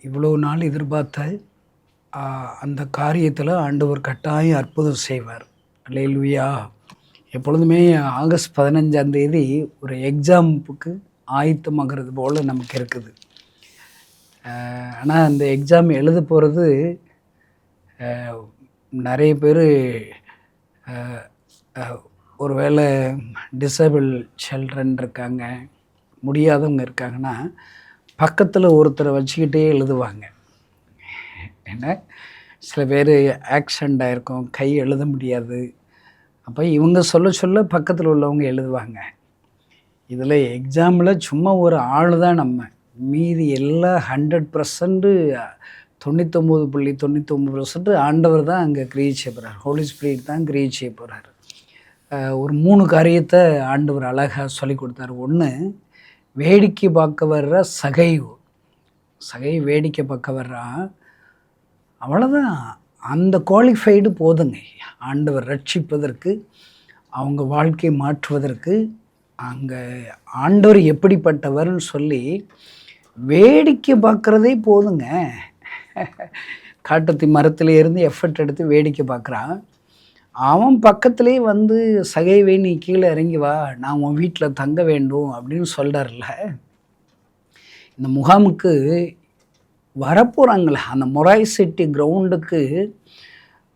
இவ்வளோ நாள் எதிர்பார்த்த அந்த காரியத்தில் ஆண்டவர் கட்டாயம் அற்புதம் செய்வார். அல்லேலூயா! எப்பொழுதுமே ஆகஸ்ட் 15ஆம் தேதி ஒரு எக்ஸாமுக்கு ஆயத்தமாகிறது போல் நமக்கு இருக்குது. ஆனால் அந்த எக்ஸாம் எழுத போகிறது நிறைய பேர் ஒரு வேளை டிசேபிள் சில்ட்ரன் இருக்காங்க, முடியாதவங்க இருக்காங்கன்னா பக்கத்தில் ஒருத்தரை வச்சுக்கிட்டே எழுதுவாங்க. ஏன்னா சில பேர் ஆக்சிடெண்ட் ஆகிருக்கும், கை எழுத முடியாது. அப்போ இவங்க சொல்ல சொல்ல பக்கத்தில் உள்ளவங்க எழுதுவாங்க. இதில் எக்ஸாமில் சும்மா ஒரு ஆள் தான் நம்ம, மீதி எல்லாம் 100% 99.99% ஆண்டவர் தான் அங்கே கிரியேட் செய்ய போகிறார். ஹோலி ஸ்பிரிட் தான் கிரியேட் செய்ய போகிறார். ஒரு 3 காரியத்தை ஆண்டவர் அழகாக சொல்லி கொடுத்தார். ஒன்று, வேடிக்கை பார்க்க வர்ற சகைவு வேடிக்கை பார்க்க வர்றான், அவ்வளோதான். அந்த குவாலிஃபைடு போதுங்க ஆண்டவர் ரட்சிப்பதற்கு, அவங்க வாழ்க்கையை மாற்றுவதற்கு. அங்கே ஆண்டவர் எப்படிப்பட்டவர்னு சொல்லி வேடிக்கை பார்க்குறதே போதுங்க. காட்டத்தி மரத்தில் இருந்து எஃபர்ட் எடுத்து வேடிக்கை பார்க்குறான். அவன் பக்கத்துலேயே வந்து சகைவே நீ கீழே இறங்கி வா, நான் உன் வீட்டில் தங்க வேண்டும் அப்படின்னு சொல்கிறார்ல. இந்த முகாமுக்கு வரப்போகிறாங்களே, அந்த மொராய்சிட்டி கிரவுண்டுக்கு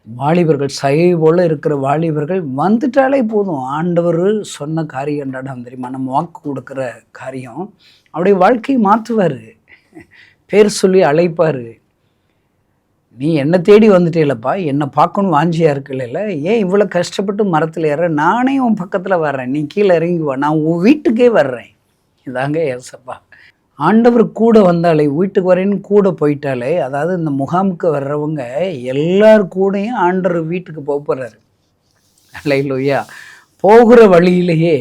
வாலிபர்கள், சகை போல் இருக்கிற வாலிபர்கள் வந்துட்டாலே போதும். ஆண்டவர் சொன்ன காரியம் நடக்கும் தெரியுமா? நம்ம வாக்கு கொடுக்குற காரியம் அவருடைய வாழ்க்கையை மாற்றுவார். பேர் சொல்லி அழைப்பார். நீ என்னை தேடி வந்துட்டேலப்பா, என்னை பார்க்கணும் வாஞ்சியாக இருக்குல்ல, ஏன் இவ்வளோ கஷ்டப்பட்டு மரத்தில் ஏற, நானே உன் பக்கத்தில் வர்றேன், நீ கீழே இறங்கி வா, நான் உன் வீட்டுக்கே வர்றேன். இதாங்க ஏசப்பா. ஆண்டவர் கூட வந்தாலே, வீட்டுக்கு வரேன்னு கூட போயிட்டாலே, அதாவது இந்த முகாமுக்கு வர்றவங்க எல்லார் கூடயும் ஆண்டவர் வீட்டுக்கு போகிறாரு. அல்லேலூயா! போகிற வழியிலேயே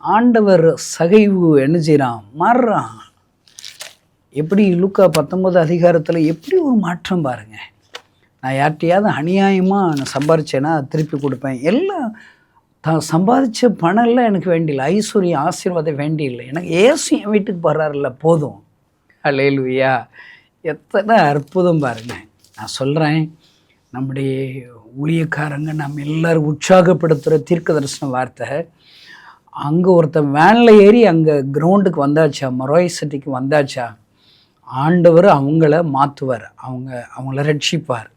ஆண்டவர் சகைவு என்ன செய்கிறான், மாறுறான். எப்படி லூக்கா 19 அதிகாரத்தில் எப்படி ஒரு மாற்றம் பாருங்கள். நான் யார்கிட்டையாவது அநியாயமாக நான் சம்பாரிச்சேன்னா திருப்பி கொடுப்பேன். எல்லாம் தான் சம்பாதிச்ச பணம்லாம் எனக்கு வேண்டியில்லை, ஐஸ்வர்யம் ஆசீர்வாதம் வேண்டியில்லை, எனக்கு ஏசு என் வீட்டுக்கு வர்றாருல்ல போதும். அல்லேலூயா! எத்தனை அற்புதம் பாருங்கள். நான் சொல்கிறேன், நம்முடைய ஊழியக்காரங்க நம்ம எல்லோரும் உற்சாகப்படுத்துகிற தீர்க்க தரிசன வார்த்தை. அங்கே ஒருத்தன் வேனில் ஏறி அங்கே கிரவுண்டுக்கு வந்தாச்சா, மொராய்சிட்டிக்கு வந்தாச்சா, ஆண்டவர் அவங்கள மாற்றுவார், அவங்கள ரட்சிப்பார்.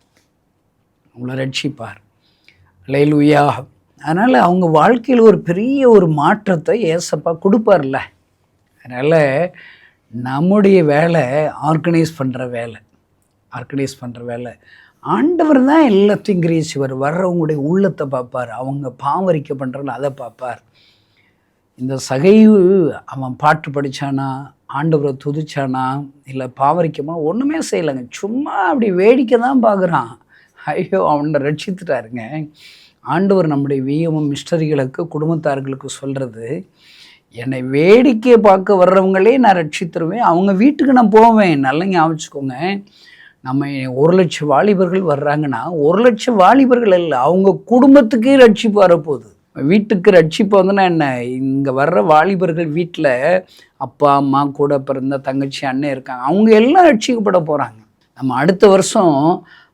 அல்லேலூயா! அதனால் அவங்க வாழ்க்கையில் ஒரு பெரிய ஒரு மாற்றத்தை ஏசப்பா கொடுப்பார்ல. அதனால் நம்முடைய வேலை ஆர்கனைஸ் பண்ணுற வேலை. ஆண்டவர் தான் எல்லாத்தையும் கிரீச்சுவார். வர்றவங்களுடைய உள்ளத்தை பார்ப்பார், அவங்க பாவரிக்க பண்ணுறல அதை பார்ப்பார். இந்த சகைவு அவன் பாட்டு படித்தானா, ஆண்டவரை துதிச்சானா, இல்லை பாவரிக்கமா, ஒன்றுமே செய்யலைங்க. சும்மா அப்படி வேடிக்கை தான் பார்க்குறான். ஐயோ, அவனை ரட்சித்துட்டாருங்க. ஆண்டவர் நம்முடைய விஎம் மிஸ்டரிகளுக்கு, குடும்பத்தார்களுக்கு சொல்கிறது, என்னை வேடிக்கை பார்க்க வர்றவங்களே நான் ரட்சித்துருவேன், அவங்க வீட்டுக்கு நான் போவேன். நல்லா ஞாபகிச்சுக்கோங்க. நம்ம 1,00,000 வாலிபர்கள் வர்றாங்கன்னா 1,00,000 வாலிபர்கள் இல்லை, அவங்க குடும்பத்துக்கே ரட்சிப்பு வரப்போகுது. வீட்டுக்கு ரட்சிப்பு வந்துன்னா என்ன, இங்கே வர்ற வாலிபர்கள் வீட்டில் அப்பா அம்மா கூட பிறந்த தங்கச்சி அண்ணன் இருக்காங்க, அவங்க எல்லாம் ரட்சிக்கப்பட போகிறாங்க. நம்ம அடுத்த வருஷம்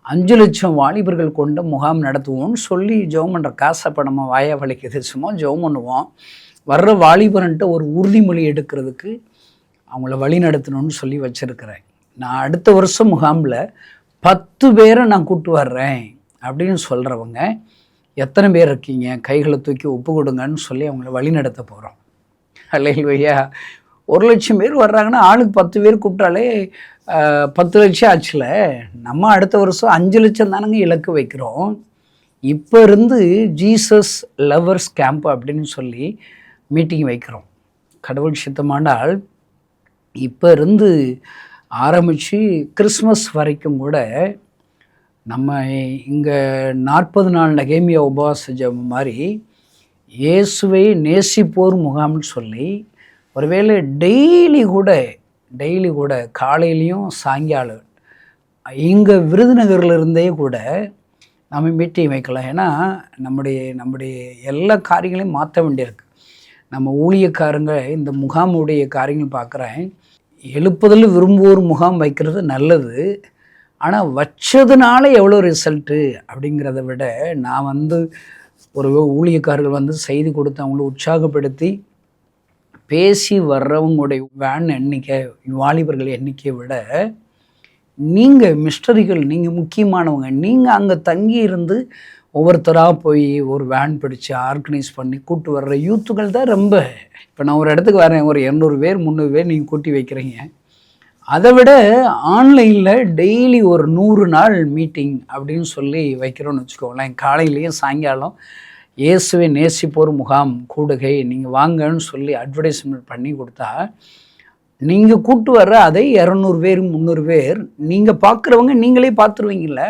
5,00,000 வாலிபர்கள் கொண்டு முகாம் நடத்துவோம்னு சொல்லி ஜெபம் பண்ணுற. காசப்போ நம்ம வாயா வலிக்குது, சும்மா ஜெபம் பண்ணுவோம். வர்ற வாலிபர்ன்ட்டு ஒரு உறுதிமொழி எடுக்கிறதுக்கு அவங்கள வழி நடத்தணும்னு சொல்லி வச்சுருக்கிறேன். நான் அடுத்த வருஷம் முகாமில் 10 பேரை நான் கூப்பிட்டு வர்றேன் அப்படின்னு சொல்கிறவங்க எத்தனை பேர் இருக்கீங்க, கைகளை தூக்கி ஒப்பு கொடுங்கன்னு சொல்லி அவங்கள வழி நடத்த போகிறோம். அல்லேலூயா! 1,00,000 பேர் வர்றாங்கன்னா ஆளுக்கு 10 பேர் கூப்பிட்டாலே 10,00,000 ஆச்சுல. நம்ம அடுத்த வருஷம் 5,00,000 தானங்க இலக்கு வைக்கிறோம். இப்போ இருந்து ஜீசஸ் லவர்ஸ் கேம்ப் அப்படின்னு சொல்லி மீட்டிங் வைக்கிறோம். கடவுள் சித்தமானால் இப்போ இருந்து ஆரம்பித்து கிறிஸ்மஸ் வரைக்கும் கூட நம்ம இங்கே 40 நாள் நகேமியா உபவாச ஜெபம் மாதிரி இயேசுவை நேசிப்போர் முகாம்னு சொல்லி ஒருவேளை டெய்லி கூட காலையிலையும் சாயங்காலம் இங்கே விருதுநகர்லேருந்தே கூட நம்ம மீட்டிங் வைக்கலாம். ஏன்னா நம்முடைய எல்லா காரியங்களையும் மாற்ற வேண்டியிருக்கு. நம்ம ஊழியக்காரங்க இந்த முகாமுடைய காரியங்கள் பார்க்குறேன். எழுப்புதல் விரும்புவோர் முகாம் வைக்கிறது நல்லது. ஆனால் வச்சதுனால எவ்வளோ ரிசல்ட்டு அப்படிங்கிறத விட, நான் ஒரு ஊழியக்காரர்கள் செய்தி கொடுத்து அவங்கள உற்சாகப்படுத்தி பேசி வர்றவங்களுடைய வேன் எண்ணிக்கை, வாலிபர்கள் எண்ணிக்கையை விட, நீங்கள் மிஸ்டரிகள், நீங்கள் முக்கியமானவங்க. நீங்கள் அங்கே தங்கி இருந்து ஒவ்வொருத்தராக போய் ஒரு வேன் பிடிச்சி ஆர்கனைஸ் பண்ணி கூட்டு வர்ற யூத்துக்கள் தான் ரொம்ப. இப்போ நான் ஒரு இடத்துக்கு வரேன், ஒரு 200 பேர் 300 பேர் நீங்கள் கூட்டி வைக்கிறீங்க. அதை விட ஆன்லைனில் டெய்லி ஒரு 100 நாள் மீட்டிங் அப்படின்னு சொல்லி வைக்கிறோன்னு வச்சுக்கோங்களேன். காலையிலையும் சாயங்காலம் இயேசுவை நேசிப்போர் முகாம் கூடுகை நீங்கள் வாங்கன்னு சொல்லி அட்வர்டைஸ்மெண்ட் பண்ணி கொடுத்தா, நீங்கள் கூட்டு வர்ற அதே 200 பேர் 300 பேர் நீங்கள் பார்க்குறவங்க நீங்களே பார்த்துருவீங்கள.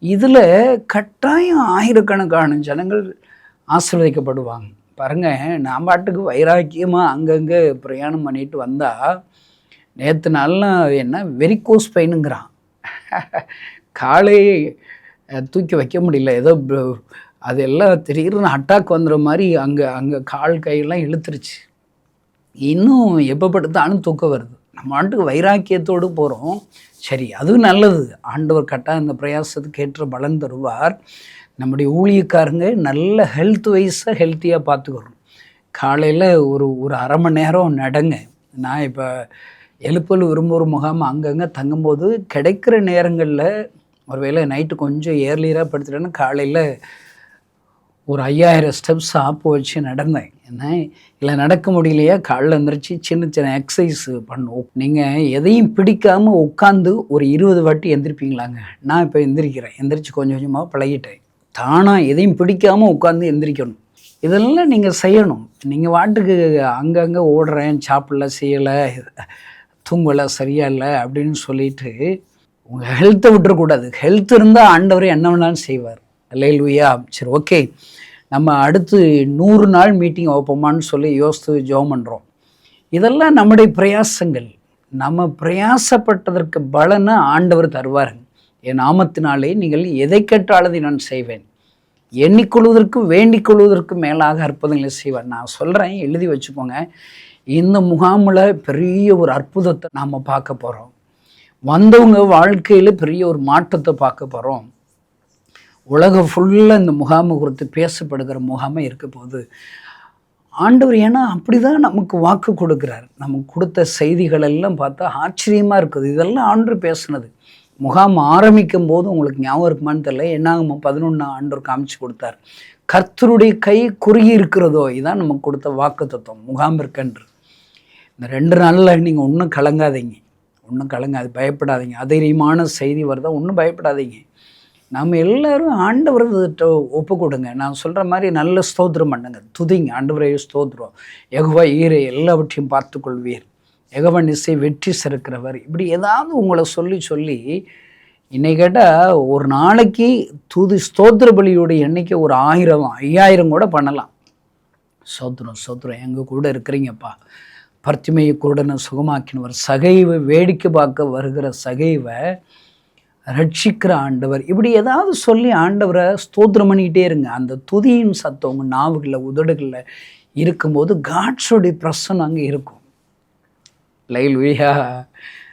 இதில் கட்டாயம் ஆயிரக்கணக்கான ஜனங்கள் ஆசீர்வதிக்கப்படுவாங்க. பாருங்கள், நான் பாட்டுக்கு வைராக்கியமாக அங்கங்கே பிரயாணம் பண்ணிட்டு வந்தால், நேற்று நாள்லாம் என்ன வெரிகோஸ் பெயினுங்கிறான். காலையே தூக்கி வைக்க முடியல. ஏதோ அது எல்லாம் திடீர்னு அட்டாக் வந்துடுற மாதிரி அங்கே கால் கையெல்லாம் இழுத்துருச்சு. இன்னும் எப்போ படுத்தாலும் தூக்கம் வருது. நம்ம ஆண்டுக்கு வைராக்கியத்தோடு போகிறோம். சரி, அதுவும் நல்லது. ஆண்டவர் கட்டாக இந்த பிரயாசத்துக்கு ஏற்ற பலன் தருவார். நம்முடைய ஊழியக்காரங்க நல்ல ஹெல்த் வைஸாக ஹெல்த்தியாக பார்த்துக்கிறோம். காலையில் ஒரு அரை மணி நேரம் நடங்க. நான் இப்போ எழுப்பல் விரும்புகிற முகாம் அங்கங்கே தங்கும்போது கிடைக்கிற நேரங்களில் ஒருவேளை நைட்டு கொஞ்சம் ஏர்லியராக படுத்துட்டேன்னா காலையில் ஒரு 5000 ஸ்டெப்ஸ் ஆப்பு வச்சு நடந்தேன். ஏன்னா இல்லை நடக்க முடியலையா, காலைல எழுந்திரிச்சு சின்ன சின்ன எக்ஸசைஸ் பண்ணுவோம். நீங்கள் எதையும் பிடிக்காமல் உட்காந்து ஒரு 20 வாட்டி எந்திரிப்பீங்களாங்க. நான் இப்போ எந்திரிச்சு கொஞ்சம் கொஞ்சமாக பழகிட்டேன். தானாக எதையும் பிடிக்காமல் உட்காந்து எந்திரிக்கணும். இதெல்லாம் நீங்கள் செய்யணும். நீங்கள் வாட்டுக்கு அங்கங்கே ஓடுறேன், சாப்பிடல, செய்யலை, தூங்கலை, சரியா இல்லை அப்படின்னு சொல்லிட்டு உங்கள் ஹெல்த்தை விட்டுறக்கூடாது. ஹெல்த் இருந்தால் ஆண்டவரை என்ன வேணாலும் செய்வார். அல்லேலூயா. சரி, ஓகே. நம்ம அடுத்து 100 நாள் மீட்டிங் வைப்போமான்னு சொல்லி யோசித்து ஜெபம் பண்ணுறோம். இதெல்லாம் நம்முடைய பிரயாசங்கள். நம்ம பிரயாசப்பட்டதற்கு பலனை ஆண்டவர் தருவாருங்க. என் நாமத்தினாலே நீங்கள் எதை கேட்டாலும் நான் செய்வேன், எண்ணிக்கொள்வதற்கு வேண்டிக் கொள்வதற்கு மேலாக அற்புதங்களை செய்வேன். நான் சொல்கிறேன், எழுதி வச்சுக்கோங்க. இந்த முகாமில் பெரிய ஒரு அற்புதத்தை நாம் பார்க்க போகிறோம். வந்தவங்க வாழ்க்கையில் பெரிய ஒரு மாற்றத்தை பார்க்க போகிறோம். உலகம் ஃபுல்லாக இந்த முகாமை குறித்து பேசப்படுகிற முகாமை இருக்க போது ஆண்டவர், ஏன்னா அப்படி தான் நமக்கு வாக்கு கொடுக்குறார். நமக்கு கொடுத்த செய்திகள் எல்லாம் பார்த்தா ஆச்சரியமாக இருக்குது. இதெல்லாம் ஆண்டவர் பேசுனது. முகாம் ஆரம்பிக்கும் போது உங்களுக்கு ஞாபகம் இருக்குமான்னு தெரியல, என்னாகும் 11 ஆண்டவர் காமிச்சு கொடுத்தார். கர்த்தருடைய கை குறுகி இருக்கிறதோ, இதான் நமக்கு கொடுத்த வாக்கு தத்துவம். முகாம் இருக்கன்று இந்த 2 நாளில் நீங்கள் ஒன்றும் கலங்காதீங்க, பயப்படாதீங்க. அதைரியமான செய்தி வருதா, ஒன்றும் பயப்படாதீங்க. நம்ம எல்லோரும் ஆண்டவர்கிட்ட ஒப்பு கொடுங்க. நான் சொல்கிற மாதிரி நல்ல ஸ்தோத்திரம் பண்ணுங்க, துதிங்க. ஆண்டவரே ஸ்தோத்திரம், யெகோவா ஈரே, எல்லாவற்றையும் பார்த்து கொள்வீர், யெகோவா நிச்சயம் வெற்றி சிறக்கிறவர். இப்படி ஏதாவது உங்களை சொல்லி இன்னைக்கு கேட்டால் ஒரு நாளைக்கு ஸ்தோத்திர பலியோடைய எண்ணிக்கை ஒரு 1000 5000 கூட பண்ணலாம். ஸ்தோத்திரம், எங்கள் கூட இருக்கிறீங்கப்பா. பர்த்திமையை கூட நான் சுகமாக்கினவர், சகைவை வேடிக்கை பார்க்க வருகிற சகைவை ரட்சிக்கிற ஆண்டவர். இப்படி ஏதாவது சொல்லி ஆண்டவரை ஸ்தோத்திரம் பண்ணிக்கிட்டே இருங்க. அந்த துதியின் சத்தம் உங்கள் நாவுகளில் உதடுகளில் இருக்கும்போது காட்ஸோடைய பிரசன்னம் அங்கே இருக்கும். லைலுயா.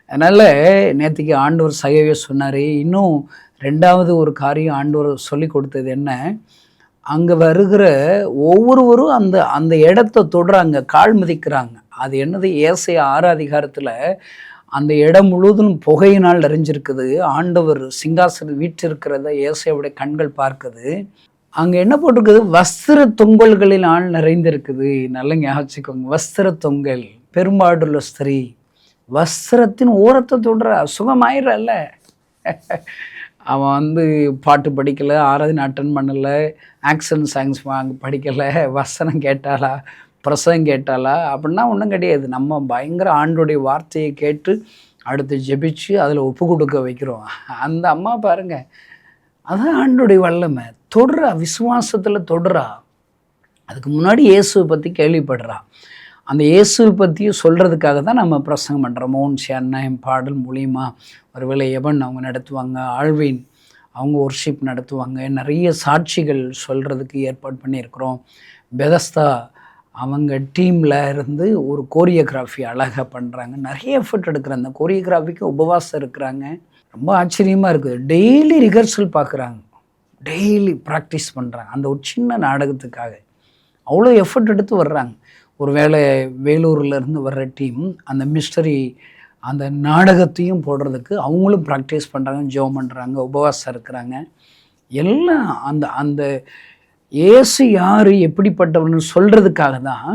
அதனால் நேற்றுக்கு ஆண்டவர் சகைவே சொன்னார். இன்னும் 2வது ஒரு காரியம் ஆண்டவர் சொல்லி கொடுத்தது என்ன, அங்கே வருகிற ஒவ்வொருவரும் அந்த இடத்த தொடுறாங்க, கால் மிதிக்கிறாங்க. அது என்னது, ஏசாயா 6 அதிகாரத்தில் அந்த இடம் முழுவதும் புகையினால் நிறைஞ்சிருக்குது. ஆண்டவர் சிங்காசனம் வீற்றிருக்கிறத ஏசாயாவுடைய கண்கள் பார்க்குது. அங்கே என்ன போட்டிருக்குது, வஸ்திர தொங்கல்களினால் நிறைந்திருக்குது. நல்ல ஞாபகம், வஸ்திர தொங்கல். பெரும்பாடுள்ள ஸ்திரீ வஸ்திரத்தின் ஓரத்தை தொடுற, சுகமாயிரல்ல. அவன் பாட்டு படிக்கலை, ஆராதனை அட்டன் பண்ணலை, ஆக்ஷன் சாங்ஸ் படிக்கலை, வசனம் கேட்டாளா, பிரசங்கம் கேட்டாளா அப்படின்னா ஒன்றும் கிடையாது. நம்ம பயங்கர ஆண்டோடைய வார்த்தையை கேட்டு அடுத்து ஜெபிச்சு அதில் ஒப்பு கொடுக்க வைக்கிறோம். அந்த அம்மா பாருங்கள், அதான் ஆண்டோடைய வல்லமை. தொடுறா, விசுவாசத்தில் தொடுறா. அதுக்கு முன்னாடி இயேசுவை பற்றி கேள்விப்படுறா. அந்த இயேசுவை பற்றியும் சொல்கிறதுக்காக தான் நம்ம பிரசங்கம் பண்ணுறோம். மோன்சி அண்ணன் பாடல் மூலிமா, ஒருவேளை எவன் அவங்க நடத்துவாங்க, ஆழ்வின் அவங்க ஒர்ஷிப் நடத்துவாங்க. நிறைய சாட்சிகள் சொல்கிறதுக்கு ஏற்பாடு பண்ணியிருக்கிறோம். பெதஸ்தா அவங்க டீமில் இருந்து ஒரு கோரியோகிராஃபி அழகாக பண்ணுறாங்க. நிறைய எஃபர்ட் எடுக்கிறாங்க. அந்த கோரியோகிராஃபிக்கு உபவாசம் இருக்கிறாங்க. ரொம்ப ஆச்சரியமாக இருக்குது. டெய்லி ரிஹர்சல் பார்க்குறாங்க, டெய்லி ப்ராக்டிஸ் பண்ணுறாங்க அந்த ஒரு சின்ன நாடகத்துக்காக. அவ்வளோ எஃபர்ட் எடுத்து வர்றாங்க. ஒரு வேளை வேலூர்லேருந்து வர்ற டீம் அந்த மிஸ்டரி அந்த நாடகத்தையும் போடுறதுக்கு அவங்களும் ப்ராக்டிஸ் பண்ணுறாங்க, ஜெபம் பண்ணுறாங்க, உபவாசம் இருக்கிறாங்க. எல்லாம் அந்த அந்த இயேசு யார் எப்படிப்பட்டவர்னு சொல்கிறதுக்காக தான்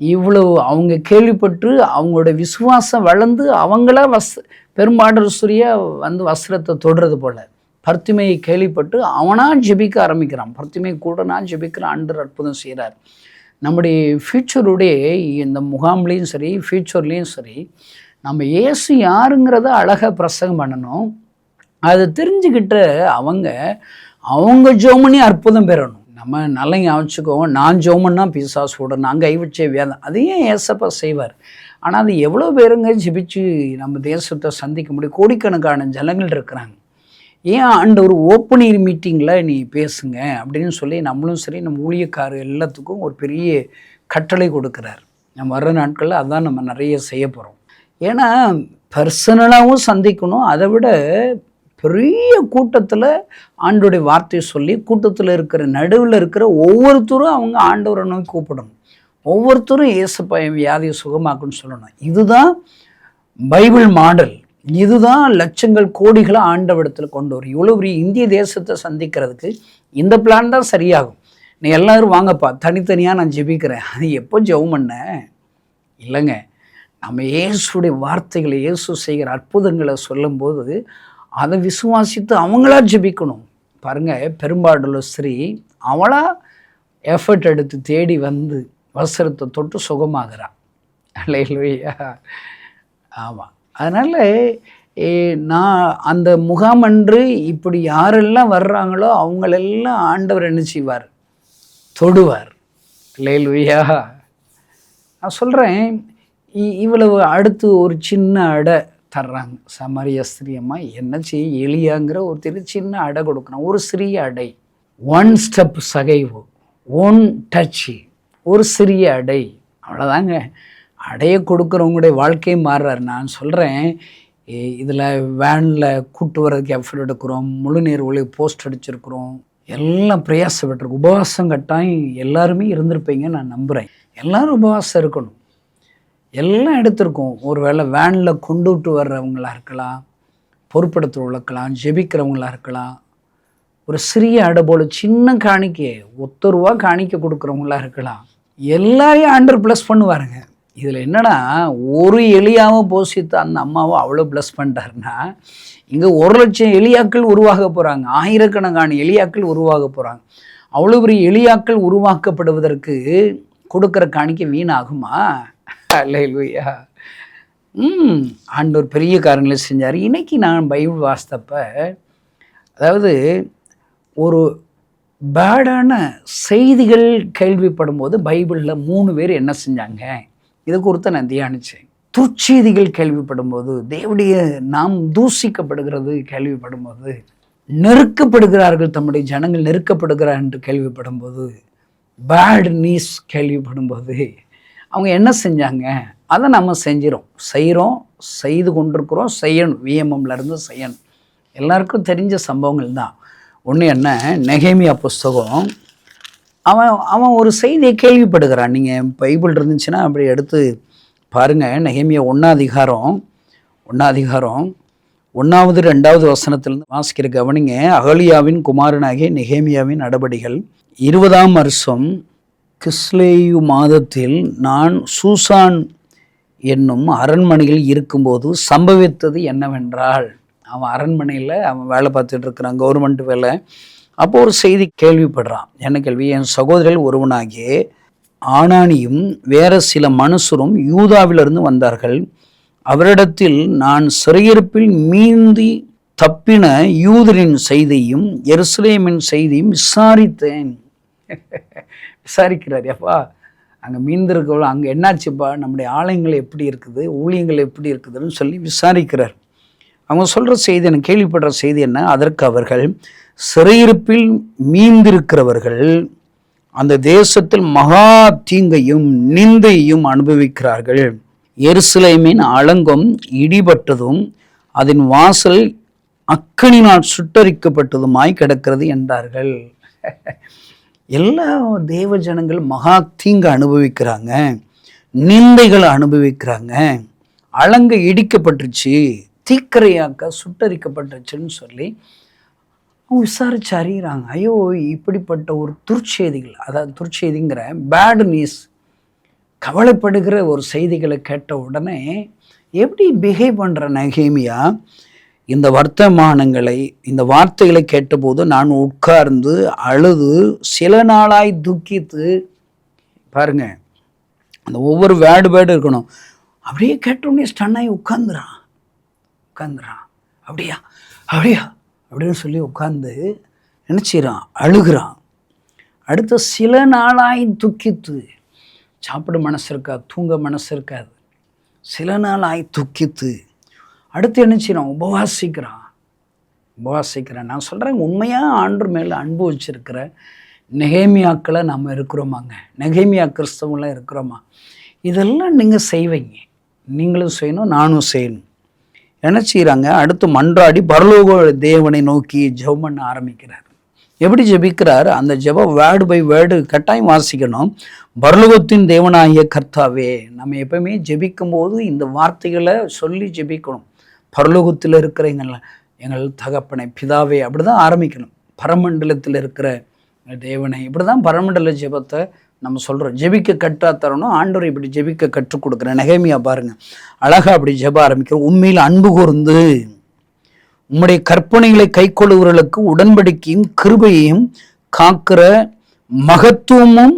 இவ்வளவு அவங்க கேள்விப்பட்டு அவங்களோட விசுவாசம் வளர்ந்து அவங்களா பெரும்பாடரசூரியாக வந்து வஸ்திரத்தை தொடுறது போல் பர்த்திமையை கேள்விப்பட்டு அவனா ஜெபிக்க ஆரம்பிக்கிறான். பர்த்திமை கூட நான் ஜெபிக்கிறான், ஆண்டவர் அற்புதம் செய்கிறார். நம்முடைய ஃப்யூச்சருடைய இந்த முகாம்லேயும் சரி ஃப்யூச்சர்லேயும் சரி நம்ம இயேசு யாருங்கிறத அழகாக பிரசங்கம் பண்ணணும். அதை தெரிஞ்சுக்கிட்ட அவங்க ஜோமனி அற்புதம் பெறணும். நம்ம நல்லா ஞாபகிச்சுக்கோங்க, நான் ஜோமன்னா பிசாசோட நான் கைவிச்ச வேதம் அதையும் ஏசப்பா செய்வார். ஆனால் அது எவ்வளோ பேருங்க ஜெபிச்சு நம்ம தேசத்தை சந்திக்க முடியும்? கோடிக்கணக்கான ஜனங்கள் இருக்கிறாங்க. ஏன் ஆண்டவர் ஓப்பனிங் மீட்டிங்கில் நீ பேசுங்க அப்படின்னு சொல்லி நம்மளும் சரி நம்ம ஊழியக்காரர் எல்லாத்துக்கும் ஒரு பெரிய கட்டளை கொடுக்குறார். நம்ம வர்ற நாட்களில் அதான் நம்ம நிறைய செய்ய போகிறோம். ஏன்னா பர்சனலாகவும் சந்திக்கணும், அதை விட பெரிய கூட்டத்தில் ஆண்டோடைய வார்த்தையை சொல்லி கூட்டத்தில் இருக்கிற நடுவில் இருக்கிற ஒவ்வொருத்தரும் அவங்க ஆண்டவரை நோக்கி கூப்பிடணும். ஒவ்வொருத்தரும் இயேசப்பா வியாதியை சுகமாக்குன்னு சொல்லணும். இதுதான் பைபிள் மாடல். இதுதான் லட்சங்கள் கோடிகளை ஆண்டவரிடத்தில் கொண்டு வரும். இவ்வளோ பெரிய இந்திய தேசத்தை சந்திக்கிறதுக்கு இந்த பிளான் தான் சரியாகும். நீ எல்லோரும் வாங்கப்பா, தனித்தனியாக நான் ஜெபிக்கிறேன், அது எப்போ ஜெபம் பண்ண இல்லைங்க. நம்ம இயேசுடைய வார்த்தைகளை இயேசு செய்கிற அற்புதங்களை சொல்லும்போது அதை விசுவாசித்து அவங்களா ஜெபிக்கணும். பாருங்கள், பெரும்பாடுள்ள ஸ்திரீ அவளா எஃபர்ட் எடுத்து தேடி வந்து வஸ்திரத்தை தொட்டு சுகமாகிறான். அல்லேலூயா. ஆமாம். அதனால் நான் அந்த முகாமன்று இப்படி யாரெல்லாம் வர்றாங்களோ அவங்களெல்லாம் ஆண்டவர் என்ன செய்வார்? தொடுவார். அல்லேலூயா. நான் சொல்கிறேன், இவ்வளவு அடுத்து ஒரு சின்ன அடை தர்றாங்க. சமாரிய ஸ்திரியம்மா என்ன செய்ய, எலியாங்கிற ஒரு சின்ன அடை கொடுக்குறான். ஒரு சிறிய அடை, ஒன் ஸ்டெப் சகைவு, ஒன் டச்சு, ஒரு சிறிய அடை, அவ்வளோதாங்க. அடையை கொடுக்குறவங்களுடைய வாழ்க்கையை மாறுறாரு. நான் சொல்கிறேன், இதில் வேனில் கூட்டு வர்றதுக்கு எஃபர்ட் எடுக்கிறோம், முழு நேர் ஒளி போஸ்ட் அடிச்சிருக்கிறோம், எல்லாம் பிரயாசப்பட்டிருக்கு. உபவாசம் கட்டாயம் எல்லாருமே இருந்திருப்பீங்க நான் நம்புகிறேன். எல்லோரும் உபவாசம் இருக்கணும், எல்லாம் எடுத்திருக்கோம். ஒரு வேளை வேனில் கொண்டு விட்டு வர்றவங்களாக இருக்கலாம், பொறுப்படுத்துகிறவங்களா இருக்கலாம், ஜெபிக்கிறவங்களாக இருக்கலாம், ஒரு சிறிய அடை போல் சின்ன காணிக்கை ₹1 காணிக்கை கொடுக்குறவங்களா இருக்கலாம். எல்லாரையும் ஆண்டவர் ப்ளஸ் பண்ணுவாருங்க. இதில் என்னன்னா, ஒரு எலியாவை போஷித்து அந்த அம்மாவை அவ்வளோ ப்ளஸ் பண்ணிட்டாருன்னா, இங்கே 1,00,000 எலியாக்கள் உருவாக போகிறாங்க, ஆயிரக்கணக்கான எலியாக்கள் உருவாக போகிறாங்க. அவ்வளோ பெரிய எலியாக்கள் உருவாக்கப்படுவதற்கு கொடுக்குற காணிக்கை வீணாகுமா? அல்லேலூயா. ஆண்டவர் பெரிய காரியங்களை செஞ்சார். இன்றைக்கி நான் பைபிள் வாசித்தப்ப, அதாவது ஒரு பேடான செய்திகள் கேள்விப்படும் போது பைபிளில் 3 பேர் என்ன செஞ்சாங்க, இதை குறித்து நான் தியானித்தேன். துர்ச்செய்திகள் கேள்விப்படும் போது, தேவனுடைய நாம் தூசிக்கப்படுகிறது கேள்விப்படும் போது, நெருக்கப்படுகிறார்கள், தம்முடைய ஜனங்கள் நெருக்கப்படுகிறார் என்று கேள்விப்படும் போது, பேட் நியூஸ் கேள்விப்படும் போது அவங்க என்ன செஞ்சாங்க, அதை நம்ம செய்கிறோம், செய்து கொண்டிருக்கிறோம், செய்யணும். விஎம்எம்லேருந்து செய்யணும். எல்லாருக்கும் தெரிஞ்ச சம்பவங்கள் தான். ஒன்று என்ன, நெகேமியா புஸ்தகம், அவன் ஒரு செய்தியை கேள்விப்படுகிறான். நீங்கள் பைபிள் இருந்துச்சுன்னா அப்படி எடுத்து பாருங்கள். நெகேமியா 1 அதிகாரம் 1வது 2வது வசனத்திலிருந்து வாசிக்கிற கவனிங்க. அகலியாவின் குமாரனாகிய நெகேமியாவின் நடபடிகள் 20ஆம் வருஷம் கிஸ்லேயு மாதத்தில் நான் சூசான் என்னும் அரண்மனையில் இருக்கும்போது சம்பவித்தது என்னவென்றால், அவன் அரண்மனையில் அவன் வேலை பார்த்துட்டு இருக்கிறான், கவர்மெண்ட் வேலை. அப்போ ஒரு செய்தி கேள்விப்படுறான். என்ன கேள்வி, என் சகோதரர்கள் ஒருவனாகிய ஆனானியும் வேற சில மனுஷரும் யூதாவிலிருந்து வந்தார்கள். அவரிடத்தில் நான் சிறையிருப்பில் மீந்தி தப்பின யூதரின் செய்தியும் எருசலேமின் செய்தியும் விசாரித்தேன். விசாரிக்கிறார். எப்பா அங்கே மீந்திருக்கவளோ அங்கே என்னாச்சுப்பா, நம்முடைய ஆலயங்கள் எப்படி இருக்குது, ஊழியங்கள் எப்படி இருக்குதுன்னு சொல்லி விசாரிக்கிறார். அவங்க சொல்கிற செய்தி, எனக்கு கேள்விப்படுற செய்தி என்ன, அதற்கு அவர்கள் சிறையிருப்பில் மீந்திருக்கிறவர்கள் அந்த தேசத்தில் மகா தீங்கையும் நிந்தையும் அனுபவிக்கிறார்கள். எருசலேமின் அலங்கம் இடிபட்டதும் அதன் வாசல் அக்கினினால் சுட்டரிக்கப்பட்டதுமாய் கிடக்கிறது என்றார்கள். எல்லா தேவ ஜனங்கள் மகா தீங்கு அனுபவிக்கிறாங்க, நிந்தைகளை அனுபவிக்கிறாங்க. அலங்க இடிக்கப்பட்டுருச்சு, தீக்கரையாக்க சுட்டரிக்கப்பட்டுருச்சுன்னு சொல்லி அவங்க விசாரிச்சு அறிகிறாங்க. ஐயோ, இப்படிப்பட்ட ஒரு துர்ச்செய்திகள், அதாவது துர்ச்செய்திங்கிற பேட் நியூஸ், கவலைப்படுகிற ஒரு செய்திகளை கேட்ட உடனே எப்படி பிஹேவ் பண்ணுற நெகேமியா இந்த வர்த்தமானங்களை, இந்த வார்த்தைகளை கேட்டபோது நான் உட்கார்ந்து அழுது சில நாளாய் துக்கித்து. பாருங்க, அந்த ஒவ்வொரு வேர்டு இருக்கணும். அப்படியே கேட்டோடனே ஸ்டன்னாகி உட்காந்துறான். அப்படியா அப்படியா அப்படின்னு சொல்லி உட்காந்து நினச்சிறான், அழுகிறான். அடுத்த சில நாளாய் துக்கித்து, சாப்பிட மனசு இருக்காது, தூங்க மனசு இருக்காது, சில நாளாய் துக்கித்து. அடுத்து என்ன செய்யறான்? உபவாசிக்கிறான். நான் சொல்கிறேன், உண்மையாக ஆண்டவர் மேலே அன்பு வச்சிருக்கிற நெகேமியாக்களை நம்ம இருக்கிறோமாங்க, நெகேமியா கிறிஸ்தவங்களாம் இருக்கிறோமா? இதெல்லாம் நீங்கள் செய்வீங்க, நீங்களும் செய்யணும், நானும் செய்யணும். என்ன செய்கிறாங்க? அடுத்து மன்றாடி பரலோக தேவனை நோக்கி ஜெபம் பண்ண ஆரம்பிக்கிறார். எப்படி ஜெபிக்கிறார்? அந்த ஜெபம் வேர்டு பை வேர்டு கட்டாயம் வாசிக்கணும். பரலோகத்தின் தேவனாகிய கர்த்தாவே. நம்ம எப்பவுமே ஜெபிக்கும் போது இந்த வார்த்தைகளை சொல்லி ஜெபிக்கணும். பரலோகத்தில் இருக்கிற எங்கள் தகப்பனை, பிதாவே, அப்படி தான் ஆரம்பிக்கணும். பரமண்டலத்தில் இருக்கிற தேவனை, இப்படி தான் பரமண்டல ஜெபத்தை நம்ம சொல்கிறோம். ஜெபிக்க கற்றா தரணும். ஆண்டவர் இப்படி ஜெபிக்க கற்றுக் கொடுக்குறேன். நெகேமியா பாருங்க, அழகா அப்படி ஜெப ஆரம்பிக்கிறோம். உண்மையில் அன்பு கூர்ந்து உம்முடைய கற்பனைகளை கைக்கொள்ளுவர்களுக்கு உடன்படிக்கையும் கிருபையையும் காக்கிற மகத்துவமும்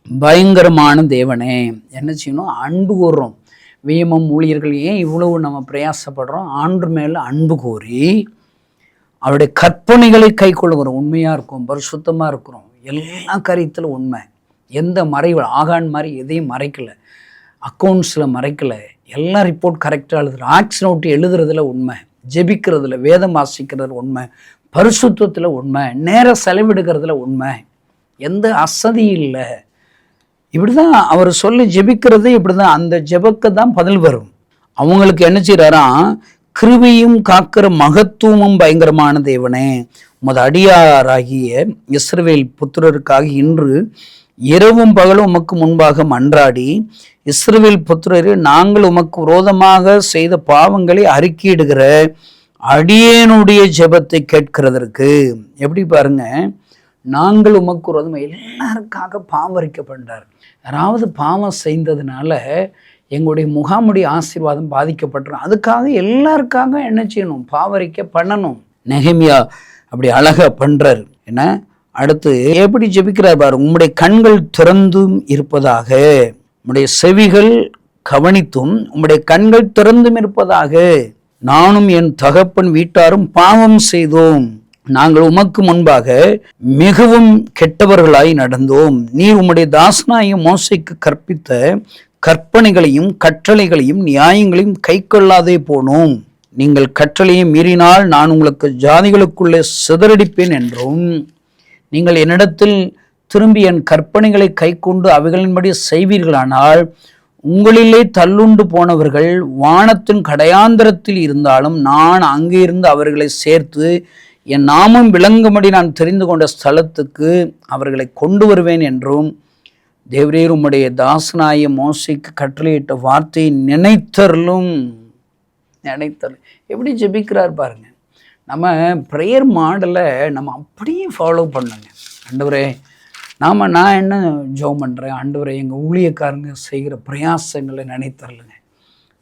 பயங்கரமான தேவனே. என்ன செய்யணும்? அன்பு கூறுறோம். வியமம் ஊழியர்கள் ஏன் இவ்வளவு நம்ம பிரயாசப்படுறோம்? ஆண்டு மேலே அன்பு கூறி அவருடைய கற்பனைகளை கை கொள்ளுகிறோம். உண்மையாக இருக்கும், பரிசுத்தமாக இருக்கிறோம், எல்லா காரியத்திலும் உண்மை, எந்த மறைவு ஆகான் மாதிரி எதையும் மறைக்கலை, அக்கௌண்ட்ஸில் மறைக்கலை, எல்லா ரிப்போர்ட் கரெக்டாக எழுதுறோம், ஆக்ஸ் நோட்டு எழுதுறதுல உண்மை, ஜெபிக்கிறதுல, வேதம் வாசிக்கிறதுல உண்மை, பரிசுத்தத்தில் உண்மை, நேரம் செலவிடுகிறதுல உண்மை, எந்த அசதியும் இல்லை. இப்படி தான் அவர் சொல்லி ஜெபிக்கிறது. இப்படி தான் அந்த ஜெபக்கு தான் பதில் வரும். அவங்களுக்கு என்ன செய்கிறாராம்? கிருபையும் காக்கிற மகத்துவமும் பயங்கரமான தேவனே, உமது அடியாராகிய இஸ்ரவேல் புத்திரருக்காக இன்று இரவும் பகலும் உமக்கு முன்பாக மன்றாடி, இஸ்ரவேல் புத்திரரே, நாங்கள் உமக்கு விரோதமாக செய்த பாவங்களை அறிக்கையிடுகிற அடியேனுடைய ஜெபத்தை கேட்கிறதற்கு. எப்படி பாருங்க, நாங்கள் உமக்கு விரோதமாக எல்லாருக்காக பாவரிக்கப்படுறார். யாராவது பாவம் செய்ததுனால எங்களுடைய முகாமுடைய ஆசீர்வாதம் பாதிக்கப்பட்டுரும். அதுக்காக எல்லாருக்காக என்ன செய்யணும்? பாவரிக்க பண்ணணும். நெகேமியா அப்படி அழகா பண்றார். என்ன அடுத்து எப்படி ஜெபிக்கிறார் பாரு. உம்முடைய கண்கள் திறந்தும் இருப்பதாக, உம்முடைய செவிகள் கவனித்தும் உம்முடைய கண்கள் திறந்தும் இருப்பதாக. நானும் என் தகப்பன் வீட்டாரும் பாவம் செய்தோம், நாங்கள் உமக்கு முன்பாக மிகவும் கெட்டவர்களாய் நடந்தோம். நீர் உம்முடைய தாசனாய மோசேக்கு கற்பித்த கற்பனைகளையும் கட்டளைகளையும் நியாயங்களையும் கை கொள்ளாதே போனோம். நீங்கள் கட்டளையை மீறினால் நான் உங்களுக்கு ஜாதிகளுக்குள்ளே சிதறடிப்பேன் என்றும், நீங்கள் என்னிடத்தில் திரும்பி என் கற்பனைகளை கை கொண்டு அவைகளின்படி செய்வீர்களானால் உங்களிலே தள்ளுண்டு போனவர்கள் வானத்தின் கடையாந்திரத்தில் இருந்தாலும் நான் அங்கே இருந்து அவர்களை சேர்த்து என் நாமம் விளங்கும்படி நான் தெரிந்து கொண்ட ஸ்தலத்துக்கு அவர்களை கொண்டு வருவேன் என்றும், தேவரீர் உம்முடைய தாசனாய மோசேக்கு கட்டளையிட்ட வார்த்தையை நினைத்தருளும். எப்படி ஜெபிக்கிறார் பாருங்க. நம்ம ப்ரேயர் மாடலை நம்ம அப்படியே ஃபாலோ பண்ணுங்க. ஆண்டவரே, நான் என்ன ஜெபம் பண்ணுறேன்? ஆண்டவரே, எங்கள் ஊழியக்காரங்க செய்கிற பிரயாசங்களை நினைத்தரலுங்க.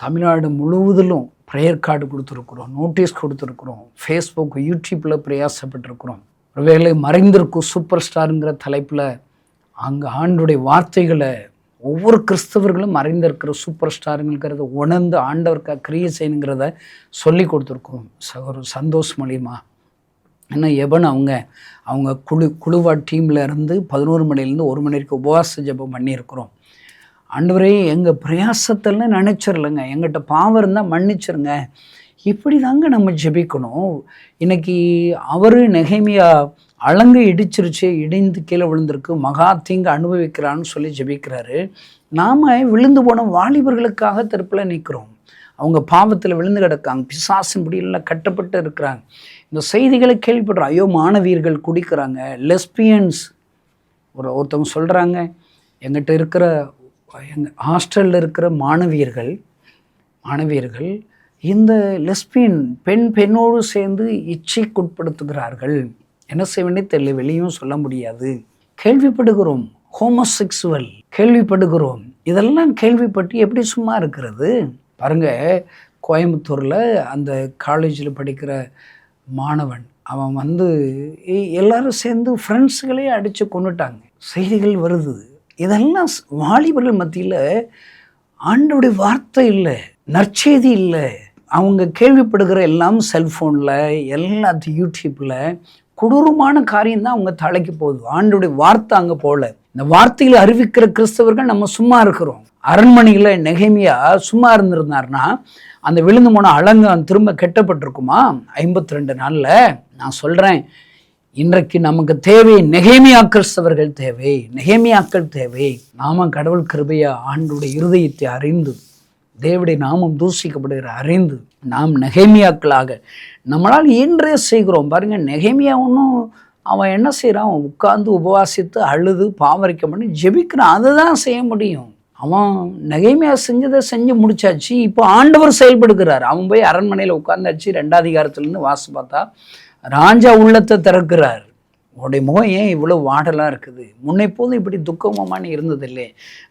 தமிழ்நாடு முழுவதிலும் ப்ரேயர் கார்டு கொடுத்துருக்குறோம், நோட்டீஸ் கொடுத்துருக்குறோம், ஃபேஸ்புக், யூடியூப்பில் பிரயாசப்பட்டிருக்கிறோம். ஒருவேளை மறைந்திருக்கும் சூப்பர் ஸ்டாருங்கிற தலைப்பில் அங்கே ஆண்டுடைய வார்த்தைகளை ஒவ்வொரு கிறிஸ்தவர்களும் மறைந்திருக்கிற சூப்பர் ஸ்டாருங்கிறத உணர்ந்து ஆண்டவருக்காக கிரியை செய்யணுங்கிறத சொல்லி கொடுத்துருக்கோம். ஒரு சந்தோஷ் மூலியமா என்ன எவன் அவங்க குழுவா டீமில் இருந்து 11 மணிலேருந்து 1 மணி வரைக்கும் உபவாச ஜெபம் பண்ணியிருக்கிறோம். ஆண்டவரே, எங்கள் பிரயாசத்தெல்லாம் நினைச்சிடலைங்க, எங்கிட்ட பாவம் இருந்தால் மன்னிச்சிருங்க, இப்படி தாங்க நம்ம ஜெபிக்கணும். இன்னைக்கு அவரு நெகேமியா அலங்கை இடிச்சிருச்சு, இடிந்து கீழே விழுந்திருக்கு, மகா தீங்கு அனுபவிக்கிறான்னு சொல்லி ஜெபிக்கிறாரு. நாம் விழுந்து போன வாலிபர்களுக்காக தெருப்பில் நிற்கிறோம். அவங்க பாவத்தில் விழுந்து கிடக்காங்க, பிசாசின் பிடியில் கட்டப்பட்டு இருக்கிறாங்க. இந்த செய்திகளை கேள்விப்படுறோம். ஐயோ மாணவியர்கள் குடிக்கிறாங்க, லெஸ்பியன்ஸ். ஒருத்தவங்க சொல்கிறாங்க, எங்கிட்ட இருக்கிற எங்கள் ஹாஸ்டலில் இருக்கிற மாணவியர்கள் இந்த லெஸ்பியன் பெண்ணோடு சேர்ந்து இச்சைக்குட்படுத்துகிறார்கள். என்ன செய்வனே தெரியல, வெளியும் சொல்ல முடியாது. கேள்விப்படுகிறோம், ஹோமோசெக்சுவல் கேள்விப்படுகிறோம். இதெல்லாம் கேள்விப்பட்டு எப்படி சும்மா இருக்கிறது பாருங்க. கோயம்புத்தூரில் அந்த காலேஜில் படிக்கிற மாணவன் அவன் எல்லாரும் சேர்ந்து ஃப்ரெண்ட்ஸுகளே அடித்து கொண்டுட்டாங்க. செய்திகள் வருது. இதெல்லாம் வாலிபர்கள் மத்தியில் ஆண்டவருடைய வார்த்தை இல்லை, நற்செய்தி இல்லை. அவங்க கேள்விப்படுகிற எல்லாம் செல்ஃபோனில், எல்லாத்தையும் யூடியூப்பில் கொடூரமான காரியம்தான் அவங்க தலைக்கு போகுது. ஆண்டவருடைய வார்த்தை அங்கே போகல. இந்த வார்த்தையில் அறிவிக்கிற கிறிஸ்தவர்கள் நம்ம சும்மா இருக்கிறோம். அரண்மனையில் நெகேமியா சும்மா இருந்திருந்தார்னா அந்த விழுந்து போன அலங்கம் திரும்ப கெட்டப்பட்டிருக்குமா? 52 நாளில். நான் சொல்கிறேன், இன்றைக்கு நமக்கு தேவை நெகேமியா கிறிஸ்தவர்கள் தேவை, நெகேமியாக்கள் தேவை. நாம கடவுள் கிருபையா ஆண்டவருடைய இருதயத்தை அறிந்து, தேவனுடைய நாமம் தூசிக்கப்படுகிற அறிந்து நாம் நெகேமியாக்களாக நம்மளால் இன்றே செய்கிறோம். பாருங்கள், நெகேமியா ஒன்றும் அவன் என்ன செய்கிறான்? உட்கார்ந்து உபவாசித்து அழுது பாவரிக்க பண்ணி ஜெபிக்கிறான். அதுதான் செய்ய முடியும். அவன் நெகேமியா செஞ்சதை செஞ்சு முடிச்சாச்சு. இப்போ ஆண்டவர் செயல்படுகிறார். அவன் போய் அரண்மனையில் உட்கார்ந்தாச்சு. 2ஆம் அதிகாரத்துலேருந்து வாசி பார்த்தா ராஜா உள்ளத்தை திறக்கிறார். உடைய முகம் ஏன் இவ்வளோ வாடலாக இருக்குது? முன்னை போதும் இப்படி துக்கமான இருந்ததில்லை.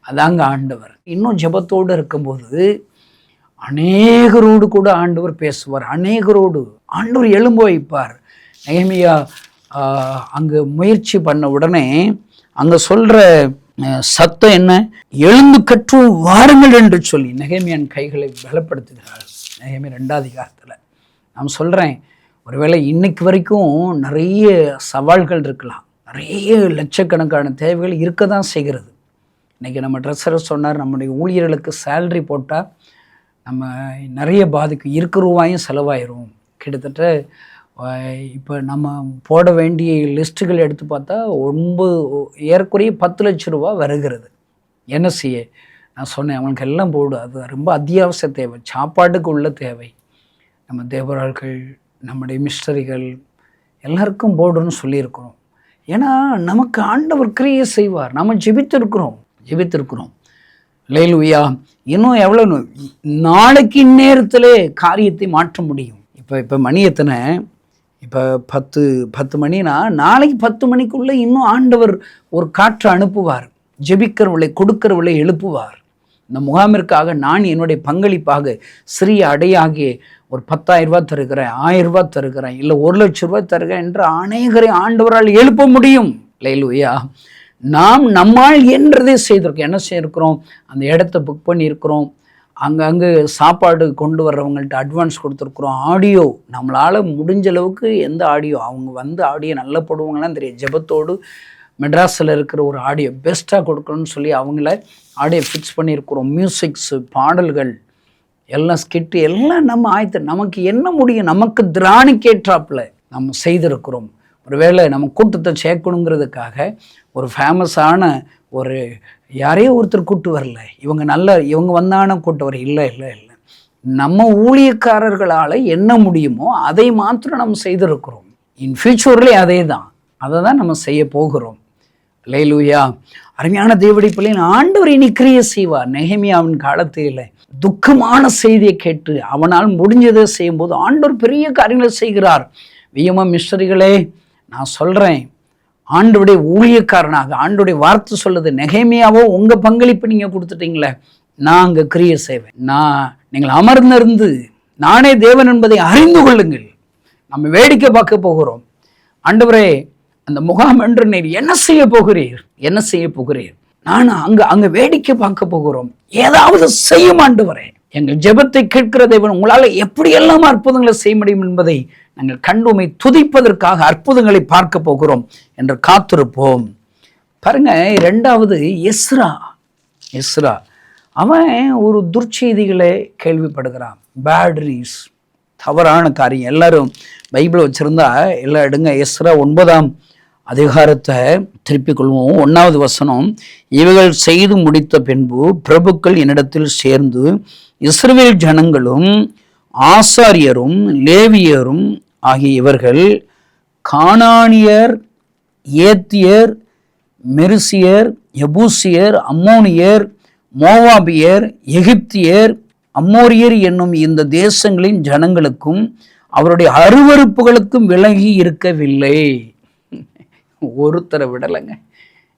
அதாங்க ஆண்டவர். இன்னும் ஜெபத்தோடு இருக்கும்போது அநேகரோடு கூட ஆண்டவர் பேசுவார். அநேகரோடு ஆண்டவர் எழும்ப வைப்பார். நெகேமியா அங்கே முயற்சி பண்ண உடனே அங்கே சொல்கிற சத்தம் என்ன? எழுந்து கற்றும் வாருங்கள் என்று சொல்லி நெகேமியான் கைகளை பலப்படுத்துகிறார். நெகேமியா 2ஆம் அதிகாரத்தில் நான் சொல்கிறேன், ஒருவேளை இன்னைக்கு வரைக்கும் நிறைய சவால்கள் இருக்கலாம், நிறைய லட்சக்கணக்கான தேவைகள் இருக்க தான் செய்கிறது. இன்றைக்கி நம்ம ட்ரெஸ்ஸரை சொன்னார், நம்முடைய ஊழியர்களுக்கு சேலரி போட்டால் நம்ம நிறைய பாதிக்கும். இருக்கிற ரூபாயும் செலவாயிரும். கிட்டத்தட்ட இப்போ நம்ம போட வேண்டிய லிஸ்ட்டுகள் எடுத்து பார்த்தா ஏறக்குறைய 10 லட்சம் ரூபா வருகிறது. என்ன செய்ய? நான் சொன்னேன், அவங்களுக்கு எல்லாம் போடு, அது ரொம்ப அத்தியாவசிய தேவை, சாப்பாட்டுக்கு உள்ள தேவை. நம்ம தேவராள்கள், நம்முடைய மிஸ்டரிகள் எல்லாருக்கும் போடுன்னு சொல்லியிருக்கிறோம். ஏன்னா நமக்கு ஆண்டவர் கிரியை செய்வார். நம்ம ஜெபித்திருக்கிறோம். அல்லேலூயா. இன்னும் எவ்வளோ நாளைக்கு இந்நேரத்திலே காரியத்தை மாற்ற முடியும். இப்போ மணி எத்தனை? இப்போ 10 மணினா நாளைக்கு 10 மணிக்குள்ளே இன்னும் ஆண்டவர் ஒரு காற்று அனுப்புவார். ஜெபிக்கிறவளை கொடுக்கிறவளை எழுப்புவார். இந்த முகாமிற்காக நான் என்னுடைய பங்களிப்பாக சிறிய அடையாகிய ஒரு 10,000 ரூபாய் தருகிறேன், 1000 ரூபாய் தருகிறேன், இல்லை 1 லட்சம் ரூபாய் தருகிறேன் என்று அநேகரை ஆண்டவரால் எழுப்ப முடியும். அல்லேலூயா. நாம் நம்மால் என்றதை செய்திருக்கோம். என்ன செய்திருக்கிறோம்? அந்த இடத்த புக் பண்ணியிருக்கிறோம். அங்கங்கே சாப்பாடு கொண்டு வர்றவங்கள்ட்ட அட்வான்ஸ் கொடுத்துருக்குறோம். ஆடியோ நம்மளால் முடிஞ்ச அளவுக்கு எந்த ஆடியோ அவங்க ஆடியோ நல்லா போடுவாங்களாம் தெரியும். ஜெபத்தோடு மெட்ராஸில் இருக்கிற ஒரு ஆடியோ பெஸ்ட்டாக கொடுக்கணும்னு சொல்லி அவங்கள ஆடியோ ஃபிக்ஸ் பண்ணியிருக்கிறோம். மியூசிக்ஸு, பாடல்கள், எல்லாம் ஸ்கிட்டு எல்லாம் நம்ம நமக்கு என்ன முடியும்? நமக்கு திராணிக்கேற்றாப்பில் நம்ம செய்திருக்கிறோம். ஒருவேளை நம்ம கூட்டத்தை சேர்க்கணுங்கிறதுக்காக ஒரு ஃபேமஸான ஒரு யாரையோ ஒருத்தர் கூட்டு வரல, இவங்க வந்தான கூட்டு வர இல்லை. நம்ம ஊழியக்காரர்களால் என்ன முடியுமோ அதை மாத்திரம் நம்ம செய்திருக்கிறோம். இன் ஃபியூச்சர்லேயே அதை தான் நம்ம செய்ய போகிறோம். அல்லேலூயா. அருமையான தேவனுடைய பிள்ளைகள், ஆண்டவர் இனி கிரியை செய்வார். நெகேமியாவின் காலத்தில் துக்கமான செய்தியை கேட்டு அவனால் முடிஞ்சதை செய்யும்போது ஆண்டவர் பெரிய காரியங்களை செய்கிறார். வியம மிஸ்டரிகளே, நான் சொல்கிறேன், ஆண்டவருடைய ஊழியக்காரனாக ஆண்டவருடைய வார்த்தை சொல்லுது, நெகேமியாவோ உங்கள் பங்களிப்பு நீங்கள் கொடுத்துட்டீங்களே, நான் அங்கே கிரியை செய்வேன். நீங்கள் அமர்ந்திருந்து நானே தேவன் என்பதை அறிந்து கொள்ளுங்கள். நம்ம வேடிக்கை பார்க்க போகிறோம். ஆண்டவரே, அந்த முகாம் என்று நீர் என்ன செய்ய போகிறீர்? நான் அங்கே வேடிக்கை பார்க்க போகிறோம். ஏதாவது செய்யும் ஆண்டவரே. எங்கள் ஜெபத்தை கேட்கிற தேவன் உங்களால் எப்படியெல்லாம் அற்புதங்களை செய்ய முடியும் என்பதை நாங்கள் கண்டுமை துதிப்பதற்காக அற்புதங்களை பார்க்க போகிறோம் என்று காத்திருப்போம். பாருங்க, 2வது எஸ்ரா அவன் ஒரு துர்ச்செய்திகளை கேள்விப்படுகிறான். Bad news. தவறான காரியம். எல்லாரும் பைபிள் வச்சிருந்தா எல்லாம் எடுங்க. எஸ்ரா 9ஆம் அதிகாரத்தை திருப்பிக் கொள்வோம். 1வது வசனம். இவைகள் செய்து முடித்த பின்பு பிரபுக்கள் என்னிடத்தில் சேர்ந்து இஸ்ரவேல் ஜனங்களும் ஆசாரியரும் லேவியரும் ஆகிய இவர்கள் கானானியர், ஏத்தியர், மெரிசியர், எபூசியர், அம்மோனியர், மோவாபியர், எகிப்தியர், அம்மோரியர் என்னும் இந்த தேசங்களின் ஜனங்களுக்கும் அவருடைய அருவருப்புகளுக்கும் விலகி இருக்கவில்லை. ஒருத்தரை விடலைங்க.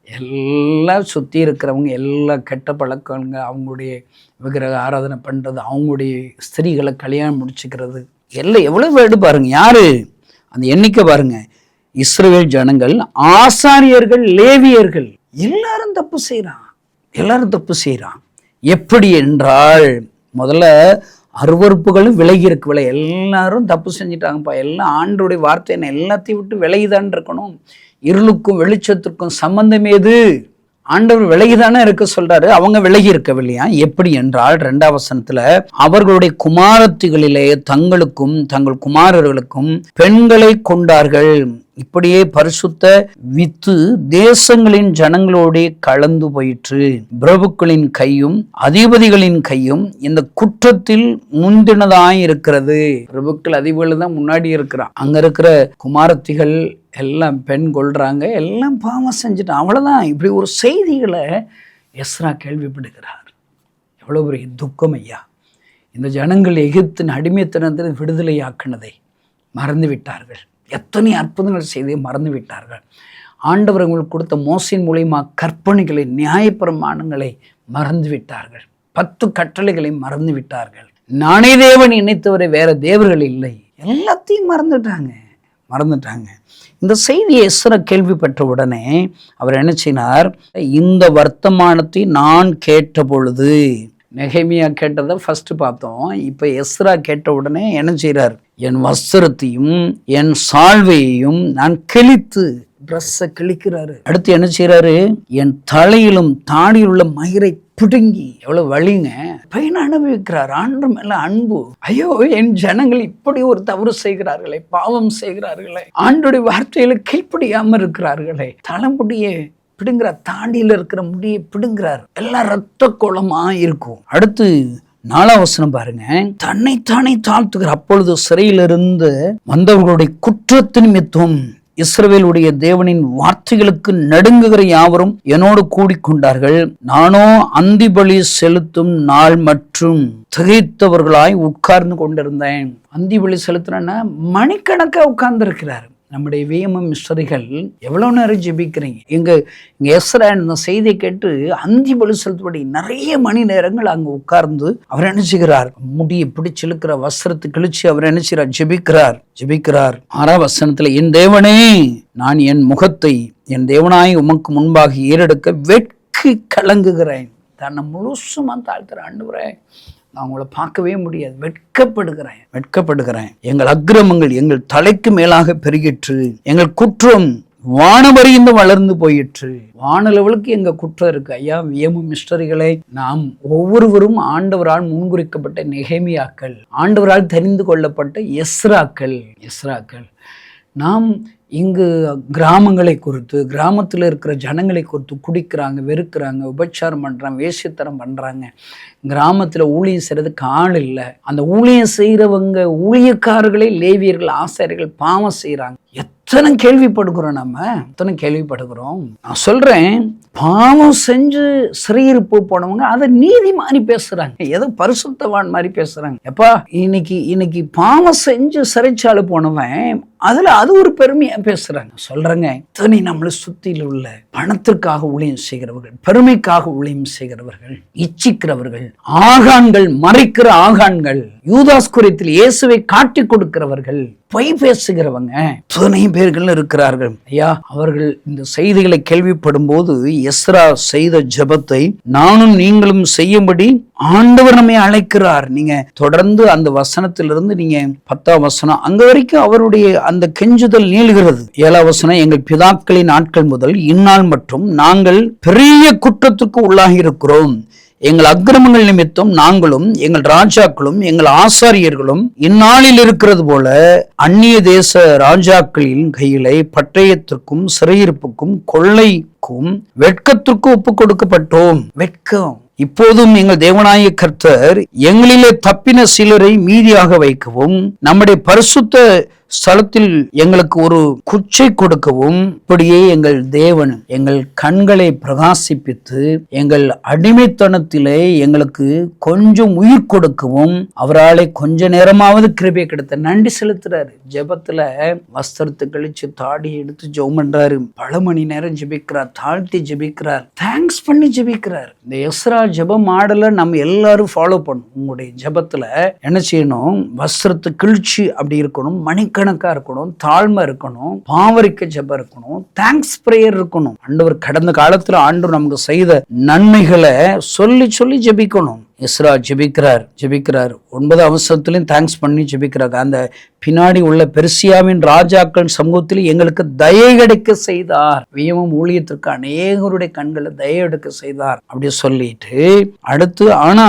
எல்லாம் சுற்றி இருக்கிறவங்க எல்லாம் கெட்ட பழக்கங்க, அவங்களுடைய விக்கிரக ஆராதனை பண்ணுறது, அவங்களுடைய ஸ்திரீகளை கல்யாணம் முடிச்சுக்கிறது, எல்லாம் எவ்வளோ வேடு பாருங்க. யாரு அந்த எண்ணிக்கை பாருங்க. இஸ்ரவேல் ஜனங்கள், ஆசாரியர்கள், லேவியர்கள் எல்லாரும் தப்பு செய்கிறான். எல்லாரும் தப்பு செய்கிறான். எப்படி என்றால், முதல்ல அருவறுப்புகளும் விலகி இருக்கவில்லை. எல்லாரும் தப்பு செஞ்சிட்டாங்கப்பா. எல்லாம் ஆண்டோடைய வார்த்தை என்ன எல்லாத்தையும் விட்டு விலகிதான் இருக்கணும். இருளுக்கும் வெளிச்சத்துக்கும் சம்பந்தம் ஏது? ஆண்டவர் விலகிதானே இருக்க சொல்றாரு. அவங்க விலகி இருக்கவில்லையா? எப்படி என்றால் 2ஆம் வசனத்துல, அவர்களுடைய குமாரத்திகளிலே தங்களுக்கும் தங்கள் குமாரர்களுக்கும் பெண்களை கொண்டார்கள். இப்படியே பரிசுத்த வித்து தேசங்களின் ஜனங்களோட கலந்து போயிற்று. பிரபுக்களின் கையும் அதிபதிகளின் கையும் இந்த குற்றத்தில் முந்தினதாய் இருக்கிறது. பிரபுக்கள் அதிபதிகள் தான் முன்னாடி இருக்கிறான். அங்க இருக்கிற குமாரத்திகள் எல்லாம் பெண் கொள்றாங்க, எல்லாம் பாவம் செஞ்சுட்டான். அவ்வளவுதான். இப்படி ஒரு செய்திகளை எஸ்ரா கேள்விப்படுகிறார். எவ்வளவு பெரிய துக்கம் ஐயா! இந்த ஜனங்கள் எகிப்தின் அடிமைத்தனத்தில் விடுதலையாக்கினதை மறந்து விட்டார்கள். எத்தனை அற்புதங்கள் செய்து மறந்து விட்டார்கள். ஆண்டவர் அவங்களுக்கு கொடுத்த மோசையின் மூலியமா கற்பனைகளை, நியாயப்பிரமாணங்களை மறந்து விட்டார்கள். 10 கட்டளைகளை மறந்து விட்டார்கள். நானே தேவன் நினைத்தவரை வேற தேவர்கள் இல்லை. எல்லாத்தையும் மறந்துட்டாங்க. இந்த செய்தியை எஸ்ரா கேள்விப்பட்ட உடனே அவர் என்ன செய்தார்? இந்த வர்த்தமானத்தை நான் கேட்ட பொழுது, நெகேமியா கேட்டதை ஃபர்ஸ்ட் பார்த்தோம். இப்போ எஸ்ரா கேட்ட உடனே என்ன செய்கிறார்? என் வஸ்திரத்தையும் என் சால்வையையும் நான் கிழித்து, ட்ரெஸ்ஸை கிழிக்கிறாரு. அடுத்து என்ன செய்யறாரு? என் தலையிலும் தாடியில் உள்ள மயிரை பிடுங்கி, எவ்வளவு வலிங்க, பையனை அனுபவிக்கிறார். ஆண்டவர் மேல அன்பு. ஐயோ, என் ஜனங்கள் இப்படி ஒரு தவறு செய்கிறார்களே, பாவம் செய்கிறார்களே, ஆண்டோடைய வார்த்தையில கீழ்ப்படியாம இருக்கிறார்களே, தலைமுடியே பிடுங்கிறார், தாண்டியில இருக்கிற முடியை பிடுங்கிறார். எல்லாம் ரத்த கோலமா இருக்கும். அடுத்து 4ஆம் வசனம் பாருங்க. தன்னைத்தானே தாழ்த்துகிறார். அப்பொழுது சிறையிலிருந்து வந்தவர்களுடைய குற்றத்தின் நிமித்தம் இஸ்ரவேலுடைய தேவனின் வார்த்தைகளுக்கு நடுங்குகிற யாவரும் என்னோடு கூடிக்கொண்டார்கள். நானோ அந்திபலி செலுத்தும் நாள் மற்றும் திகைத்தவர்களாய் உட்கார்ந்து கொண்டிருந்தேன். அந்திபலி செலுத்துறேன்னா மணிக்கணக்கா உட்கார்ந்து இருக்கிறார். நம்முடைய விஎம்எம் மிஸ்டரிகள் எவ்வளவு நேரம் ஜெபிக்கிறீங்க? இங்க எஸ்ரா இந்த செய்தியை கேட்டு அந்தி பலி செலுத்தபடி நிறைய மணி நேரங்கள் அங்க உட்கார்ந்து அவர் என்ன செய்கிறார்? முடியை பிடிச்சு இழுக்கிற, வஸ்திரத்தை கிழிச்சு அவர் என்ன செய்கிறார்? ஜெபிக்கிறார். 6ஆம் வசனத்துல, என் தேவனே, நான் என் முகத்தை என் தேவனாய் உமக்கு முன்பாக ஏறெடுக்க வெட்கி கலங்குகிறேன். தன்னை முழுசுமா தாழ்த்துற, ஆண்டவரே நான் உங்களை பார்க்கவே முடியாது, வெட்கப்படுகிறேன். எங்கள் அக்கிரமங்கள் எங்கள் தலைக்கு மேலாக பெருகிற்று, எங்கள் குற்றம் வானவரிந்து வளர்ந்து போயிற்று. வானளவுக்கு எங்க குற்றம் இருக்கு ஐயா. விஎம்எம் மிஸ்டரிகளை, நாம் ஒவ்வொருவரும் ஆண்டவரால் முன்குறிக்கப்பட்ட நெகேமியாக்கள், ஆண்டவரால் தெரிந்து கொள்ளப்பட்ட எஸ்ராக்கள். நாம் இங்கு கிராமங்களை குறித்து, கிராமத்தில் இருக்கிற ஜனங்களை குறித்து, குடிக்கிறாங்க, வெறுக்கிறாங்க, உபச்சாரம் பண்ணுறாங்க, வேசித்தனம் பண்ணுறாங்க, கிராமத்தில் ஊழியம் செய்கிறதுக்கு ஆள் இல்லை, அந்த ஊழியம் செய்கிறவங்க ஊழியக்காரர்களே லேவியர்கள், ஆசாரியர்கள் பாவம் செய்கிறாங்க. எத்தனை கேள்விப்படுகிறோம். நான் சொல்றேன், பாவம் செஞ்சு சிறையிருப்பு போனவங்க அதை நீதி மாதிரி பேசுறாங்க, ஏதோ பரிசுத்தவான் மாதிரி பேசுறாங்க. எப்பா, இன்னைக்கு பாவம் செஞ்சு சிறைச்சாலை போனவன் அது ஒரு பெருமையா பேசுறாங்க. சொல்றேங்க, இத்தனை நம்மளை சுத்தியில் உள்ள பணத்திற்காக ஊழியம் செய்கிறவர்கள், பெருமைக்காக ஊழியம் செய்கிறவர்கள், இச்சிக்கிறவர்கள், ஆகான்கள், மறைக்கிற ஆகான்கள், யூதாஸ் குறித்தில் இயேசுவை காட்டி கொடுக்கிறவர்கள், பொய் பேசுகிறவங்க இத்தனை பேர்கள் இருக்கிறார்கள் ஐயா. அவர்கள் இந்த செய்திகளை கேள்விப்படும் போது எஸ்ரா செய்த ஜெபத்தை நானும் நீங்களும் செய்யும்படி ஆண்டவர் நம்மை அழைக்கிறார். நீங்க தொடர்ந்து அந்த வசனத்திலிருந்து நீங்க 10ஆம் வசனம் அங்க வரைக்கும் அவருடைய அந்த கெஞ்சுதல் நீளுகிறது. 7ஆம் வசனம், எங்கள் பிதாக்களின் நாட்கள் முதல் இந்நாள் மற்றும் நாங்கள் பெரிய குற்றத்துக்கு உள்ளாகி இருக்கிறோம். எங்கள் அக்கிரமங்கள் நிமித்தம் நாங்களும் எங்கள் ராஜாக்களும் எங்கள் ஆசாரியர்களும் இந்நாளில் இருக்கிறது போல அந்நிய தேச ராஜாக்களின் கையிலே பட்டயத்திற்கும் சிறையிருப்புக்கும் கொள்ளைக்கும் வெட்கத்திற்கும் ஒப்பு கொடுக்கப்பட்டோம். வெட்கம். இப்போதும் எங்கள் தேவனாகிய கர்த்தர் எங்களிலே தப்பின சிலரை மீதியாக வைக்கவும் நம்முடைய பரிசுத்த ஸ்தலத்தில் எங்களுக்கு ஒரு குச்சை கொடுக்கவும், இப்படியே எங்கள் தேவன் எங்கள் கண்களை பிரகாசிப்பித்து எங்கள் அடிமைத்தனத்திலே எங்களுக்கு கொஞ்சம் உயிர் கொடுக்கவும் அவராலே கொஞ்ச நேரமாவது கிருபை கிடைத்த நன்றி செலுத்துறாரு. ஜெபத்துல வஸ்திரத்தை கழிச்சு தாடி எடுத்து ஜெபம் பண்றாரு. பல மணி நேரம் ஜெபிக்கிறார், தாழ்த்தி ஜெபிக்கிறார், தேங்க்ஸ் பண்ணி ஜெபிக்கிறார். இந்த எஸ்ரா ஜெப மாடலை நம்ம எல்லாரும் ஃபாலோ பண்ணணும். உங்களுடைய ஜெபத்துல என்ன செய்யணும்? வஸ்திரத்தை கிழிச்சு அப்படி இருக்கணும், மணிக்கணக்கா இருக்கணும், தாழ்மை இருக்கணும், பாவரிக்க ஜெபம் இருக்கணும், தேங்க்ஸ் பிரேயர் இருக்கணும். ஆண்டவர் கடந்த காலத்துல ஆண்டவர் நமக்கு செய்த நன்மைகளை சொல்லி சொல்லி ஜெபிக்கணும். எஸ்ரா ஜெபிக்கிறார் 9 அவசரத்திலையும் தேங்க்ஸ் பண்ணி ஜெபிக்கிறார். அந்த பின்னாடி உள்ள பெர்சியாவின் ராஜாக்கள் சமூகத்தில் எங்களுக்கு தயை கிடைக்க செய்தார். வியமும் ஊழியத்திற்கு அநேகருடைய கண்களை தயை எடுக்க செய்தார் அப்படி சொல்லிட்டு அடுத்து ஆனா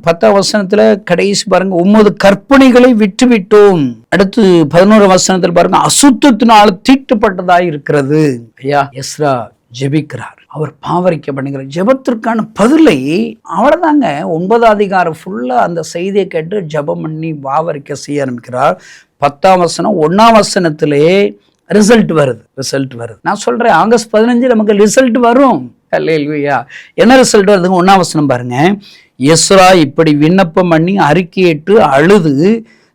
10 வசனத்துல கடைசி பாருங்க, 9 கற்பனைகளை விட்டுவிட்டோம். அடுத்து 11 வசனத்துல பாருங்க, அசுத்தத்தினால் தீட்டுப்பட்டதாய் இருக்கிறது. ஐயா எஸ்ரா ஜெபிக்கிறார். அவர் பாவரிக்க பண்ணுகிறார். ஜெபத்திற்கான பதிலை அவ்வளவுதாங்க. 9 அதிகாரம் ஃபுல்லா அந்த செய்தியை கேட்டு ஜெபம் பண்ணி பாவரிக்க செய்ய ஆரம்பிக்கிறார். 10ஆம் வசனம் 1ஆம் வசனத்திலே ரிசல்ட் வருது. நான் சொல்றேன், ஆகஸ்ட் 15 நமக்கு ரிசல்ட் வரும். அல்லேலூயா. என்ன ரிசல்ட் வருதுங்க? 1ஆம் வசனம் பாருங்க. எஸ்ரா இப்படி விண்ணப்பம் பண்ணி அறிக்கையிட்டு அழுது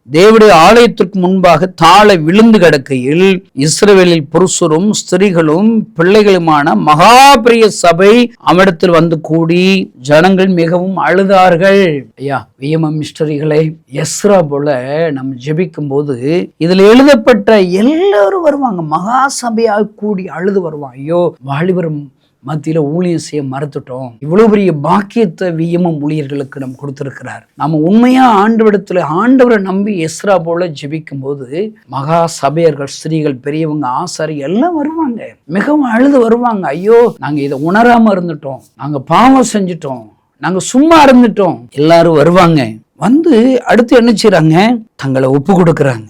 தேவனுடைய ஆலயத்திற்கு முன்பாக தாழ விழுந்து கிடக்கையில் இஸ்ரவேலில் புருஷரும் ஸ்திரீகளும் பிள்ளைகளுமான மகா பெரிய சபை அவரிடத்தில் வந்து கூடி ஜனங்கள் மிகவும் அழுதார்கள். ஐயா வியமம் மிஸ்டரிகளை, எஸ்ரா போல நம்ம ஜெபிக்கும் போது இதுல எழுதப்பட்ட எல்லாரும் வருவாங்க. மகா சபையாக கூடி அழுது வருவாங்க. ஐயோ வாலிபரும் மத்தியில ஊழியம் செய்ய மறுத்துட்டோம். இவ்வளவு பெரிய பாக்கியத்தை வியமம் ஊழியர்களுக்கு நம்ம கொடுத்திருக்கிறார். நம்ம உண்மையா ஆண்டவரை நம்பி எஸ்ரா போல ஜெபிக்கும் போது மகா சபையர்கள், ஸ்திரீகள், பெரியவங்க, ஆசாரி எல்லாம் வருவாங்க. மிகவும் அழுது வருவாங்க. ஐயோ நாங்க இதை உணராம இருந்துட்டோம், நாங்க பாவம் செஞ்சுட்டோம், நாங்க சும்மா இருந்துட்டோம். எல்லாரும் வருவாங்க. வந்து அடுத்து என்ன செய்யறாங்க? தங்களை ஒப்பு கொடுக்குறாங்க.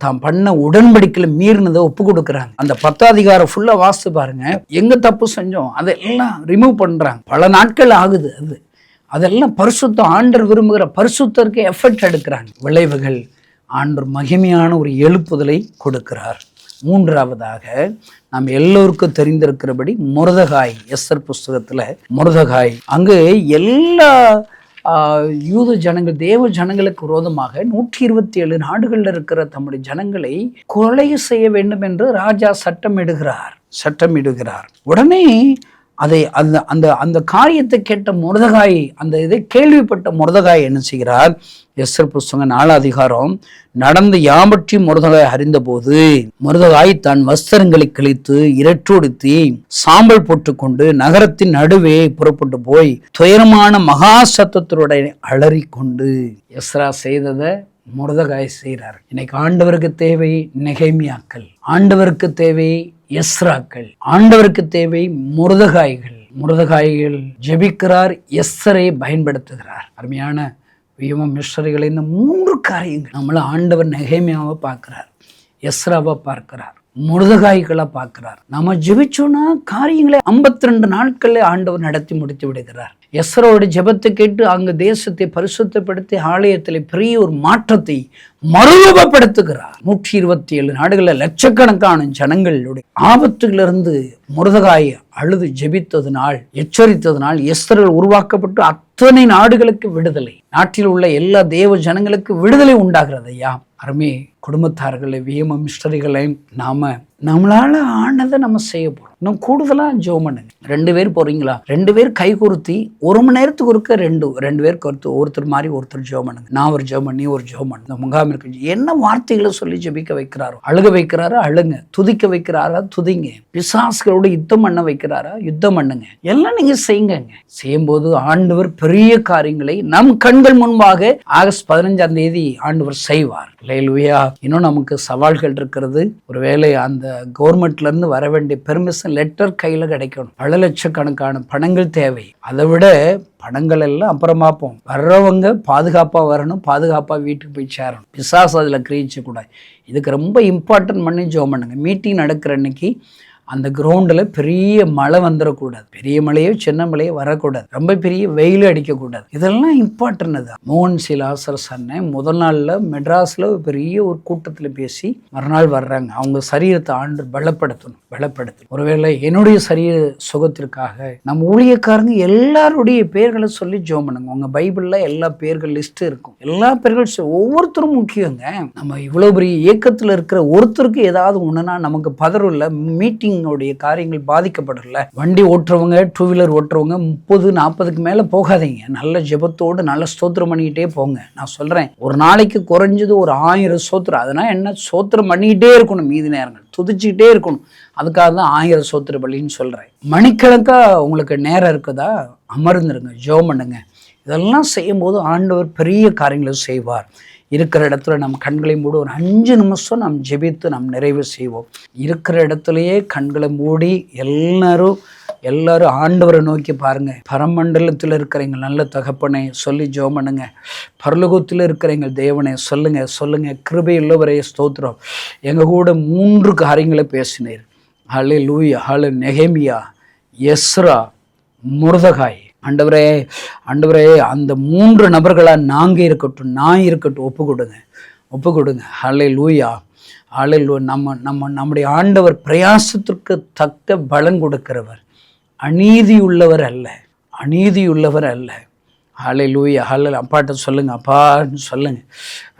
தான் பண்ண உடன்படிக்கையில மீறினதை ஒப்பு கொடுக்குறாங்க. அந்த 10 அதிகாரம் ஃபுல்லா வாசித்து பாருங்க. எங்க தப்பு செஞ்சோம் அதெல்லாம் ரிமூவ் பண்றாங்க. பல நாட்கள் ஆகுது. அதெல்லாம் பரிசுத்தம், ஆண்டவர் விரும்புகிற பரிசுத்தருக்கு எஃபர்ட் எடுக்கிறாங்க. விளைவுகள் ஆண்டவர் மகிமையான ஒரு எழுப்புதலை கொடுக்கிறார். 3ஆவதாக நாம் எல்லோருக்கும் தெரிந்திருக்கிறபடி மொர்தெகாய், எஸ்தர் புஸ்தகத்துல மொர்தெகாய் அங்கு எல்லா யூத ஜனங்கள், தேவ ஜனங்களுக்கு விரோதமாக 127 நாடுகளில் இருக்கிற தம்முடைய ஜனங்களை கொலை செய்ய வேண்டும் என்று ராஜா சட்டமிடுகிறார். உடனே அதை அந்த காரியத்தை கேட்ட மொர்தெகாய், அந்த இதை கேள்விப்பட்ட மொர்தெகாய் என்ன செய்கிறார்? எஸ்தர் புஸ்தகம் 4 அதிகாரம் நடந்த யாவற்றை மொர்தெகாய் அறிந்த போது மொர்தெகாய் தன் வஸ்திரங்களை கிழித்து இரட்டுடுத்தி சாம்பல் போட்டுக்கொண்டு நகரத்தின் நடுவே புறப்பட்டு போய் துயரமான மகா சத்தத்துடன் அலறிக்கொண்டு. எஸ்ரா செய்ததை மொர்தெகாய் செய்கிறார். இன்னைக்கு ஆண்டவருக்கு தேவை நெகேமியாக்கள், ஆண்டவருக்கு தேவை எஸ்ராக்கள், ஆண்டவருக்கு தேவை மொர்தெகாய்கள் ஜெபிக்கிறார், எஸ்தரை பயன்படுத்துகிறார். அருமையான வியமம் மிஸ்டரிகளை, இந்த 3 காரியங்கள் நம்மள ஆண்டவர் நெகேமியாவை பார்க்கிறார், எஸ்ராவை பார்க்கிறார், மொர்தெகாய்களை பார்க்கிறார். நம்ம ஜெபிச்சோன்னா காரியங்களை 52 நாட்கள்ல ஆண்டவர் நடத்தி முடித்து விடுகிறார். எஸ்ராவோட ஜெபத்தை கேட்டு அங்கு தேசத்தை பரிசுத்தப்படுத்தி ஆலயத்தில் பெரிய ஒரு மாற்றத்தை மறுரூபப்படுத்துகிறார். 127 நாடுகளில் லட்சக்கணக்கான ஜனங்களுடைய ஆபத்துகளிலிருந்து மொர்தெகாய் அழுது ஜெபித்ததினால், எச்சரித்ததினால் எஸ்தர்கள் உருவாக்கப்பட்டு அத்தனை நாடுகளுக்கு விடுதலை, நாட்டில் உள்ள எல்லா தேவ ஜனங்களுக்கு விடுதலை உண்டாகிறது. ஐயா அருமே குடும்பத்தார்களை, வியம மிஸ்டரிகளை, நம்மளால ஆனதை நம்ம செய்ய போறோம். இன்னும் கூடுதலா ஜெபம் பண்ணுங்க. 2 பேர் போறீங்களா? 2 பேர் கை குறுத்தி 1 மணி நேரத்துக்கு ஒருக்க 2 பேர் ஒருத்தர் மாதிரி ஒருத்தர் ஜெபம் பண்ணுங்க. நான் ஒரு ஜெபம் பண்ணி ஒரு ஜெபம் பண்ணுங்க. முகாமிற்கு என்ன வார்த்தைகளை சொல்லி ஜெபிக்க வைக்கிறாரோ, அழுக வைக்கிறாரா அழுங்க, துதிக்க வைக்கிறாரா துதிங்க, பிசாசுகளோட யுத்தம் பண்ண வைக்கிறாரா யுத்தம் பண்ணுங்க. எல்லாம் நீங்க செய்யுங்க. செய்யும்போது ஆண்டவர் பெரிய காரியங்களை நம் கண்கள் முன்பாக ஆகஸ்ட் 15ஆம் தேதி ஆண்டவர் செய்வார். அல்லேலூயா. இன்னும் நமக்கு சவால்கள் இருக்கிறது. ஒருவேளை அந்த கவர்மெண்ட்லேருந்து வர வேண்டிய பெர்மிஷன் லெட்டர் கையில் கிடைக்கணும். பல லட்சக்கணக்கான பணங்கள் தேவை. அதை விட பணங்கள் எல்லாம் அப்புறம் பார்ப்போம். வர்றவங்க பாதுகாப்பாக வரணும், பாதுகாப்பாக வீட்டுக்கு போய் சேரணும். பிசாசு அதில் கிரகிச்சக்கூடாது. இதுக்கு ரொம்ப இம்பார்ட்டன்ட் பண்ணி ஜெபம் பண்ணுங்க. மீட்டிங் நடக்கிற அன்னைக்கு அந்த கிரவுண்டில் பெரிய மழை வந்துடக்கூடாது, பெரிய மழையோ சின்ன மழையோ வரக்கூடாது, ரொம்ப பெரிய வெயிலும் அடிக்கக்கூடாது. இதெல்லாம் இம்பார்ட்டன்ட் தான். மோகன் சி லாசரஸ் அண்ணன் முதல் நாளில் மெட்ராஸில் பெரிய ஒரு கூட்டத்தில் பேசி மறுநாள் வர்றாங்க. அவங்க சரீரத்தை ஆண்டு பலப்படுத்தணும். ஒருவேளை என்னுடைய சரீர சுகத்திற்காக நம்ம ஊழியக்காரங்க எல்லாருடைய பேர்களை சொல்லி ஜெபம் பண்ணுங்க. உங்க பைபிளில் எல்லா பேர்கள் லிஸ்ட் இருக்கும். எல்லா பேர்கள் ஒவ்வொருத்தரும் முக்கியங்க. நம்ம இவ்வளோ பெரிய இயக்கத்தில் இருக்கிற ஒருத்தருக்கு ஏதாவது ஒன்றுனா நமக்கு பதறும் இல்லை. மீட்டிங் காரியங்கள் பாதிக்கப்படல. வண்டி ஓட்டுறவங்க, டூ வீலர் ஓட்டுறவங்க 30-40க்கு மேல போகாதீங்க. நல்ல ஜெபத்தோடு நல்ல ஸ்தோத்திரம் பண்ணிக்கிட்டே போங்க. நான் சொல்றேன், ஒரு நாளைக்கு குறைஞ்சது ஒரு 1000 ஸ்தோத்திரம். அதனால் என்ன, ஸ்தோத்திரம் பண்ணிக்கிட்டே இருக்கணும். மீதி நேரங்கள் துதிச்சுக்கிட்டே இருக்கணும். அதுக்காக தான் 1000 ஸ்தோத்திர பலின்னு சொல்றேன். மணிக்கணக்கா உங்களுக்கு நேரம் இருக்குதா, அமர்ந்துருங்க, ஜெபம் பண்ணுங்க. இதெல்லாம் செய்யும் போது ஆண்டவர் பெரிய காரியங்களை செய்வார். இருக்கிற இடத்துல நம்ம கண்களை மூடி ஒரு 5 நிமிஷம் நாம் ஜெபித்து நாம் நிறைவு செய்வோம். இருக்கிற இடத்துலையே கண்களை மூடி எல்லாரும் ஆண்டவரை நோக்கி பாருங்க. பரமண்டலத்தில் இருக்கிறவங்க நல்ல தகப்பனை சொல்லி ஜெபம் பண்ணுங்க. பரலோகத்தில் இருக்கிறவங்க தேவனை சொல்லுங்க. கிருபையுள்ளவரே ஸ்தோத்திரம். எங்க கூட 3 காரியங்களை பேசினீர். ஹல்லேலூயா, நெகேமியா, எஸ்ரா, முர்தகாய். ஆண்டவரே அந்த 3 நபர்களா நான் இருக்கட்டும், ஒப்பு கொடுங்க. ஹல்லேலூயா. நம்முடைய ஆண்டவர் பிரயாசத்திற்கு தக்க பலன் கொடுக்கிறவர், அநீதியுள்ளவர் அல்ல. ஹல்லேலூயா. அப்பாட்ட சொல்லுங்க, அப்பான்னு சொல்லுங்க.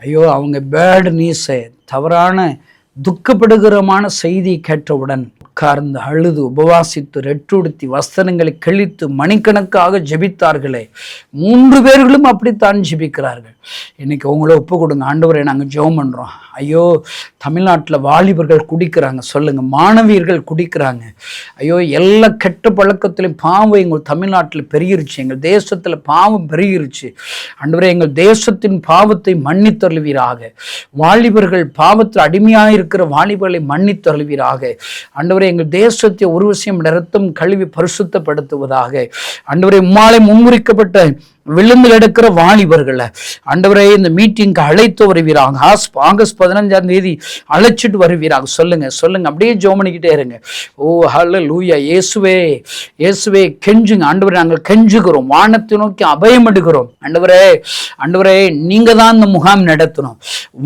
ஐயோ, அவங்க பேட் நியூஸை, தவறான துக்கப்படுகிறமான செய்தியை கேட்டவுடன் உட்கார்ந்து அழுது உபவாசித்து ரெட்டுடுத்தி வஸ்திரங்களை கிழித்து மணிக்கணக்காக ஜெபித்தார்களே. 3 பேர்களும் அப்படித்தான் ஜெபிக்கிறார்கள். இன்னைக்கு உங்களை ஒப்பு கொடுங்க. ஆண்டவரை நாங்கள் ஜெபம் பண்ணுறோம். ஐயோ, தமிழ்நாட்டில் வாலிபர்கள் குடிக்கிறாங்க, சொல்லுங்க. மாணவியர்கள் குடிக்கிறாங்க. ஐயோ, எல்லா கெட்ட பழக்கத்திலையும் பாவம் எங்கள் தமிழ்நாட்டில் பெருகிருச்சு. எங்கள் தேசத்தில் பாவம் பெருகிருச்சு. ஆண்டவரே, எங்கள் தேசத்தின் பாவத்தை மன்னித்தருள்வீராக. வாலிபர்கள் பாவத்தில் அடிமையாக இருக்கிற வாலிபர்களை மன்னித்தருள்வீராக. ஆண்டவரே, எங்கள் தேசத்தை ஒரு விஷயம் ரத்தம் கழுவி பரிசுத்தப்படுத்துவதாக. ஆண்டவரே, உம்மாலே முன்முறிக்கப்பட்ட விழுந்தில் எடுக்கிற வாலிபர்களை ஆண்டவரே இந்த மீட்டிங்க்கு அழைத்து வருவீராங்க. ஆகஸ்ட் 15ஆம் தேதி அழைச்சிட்டு வருவீராங்க. சொல்லுங்க. அப்படியே ஜெபம் பண்ணிக்கிட்டே இருங்க. ஓ ஹல்லேலூயா. இயேசுவே கெஞ்சுங்க. ஆண்டவரே, நாங்கள் கெஞ்சுகிறோம், வானத்தை நோக்கி அபயம் எடுக்கிறோம். ஆண்டவரே நீங்க தான் இந்த முகாம் நடத்தணும்.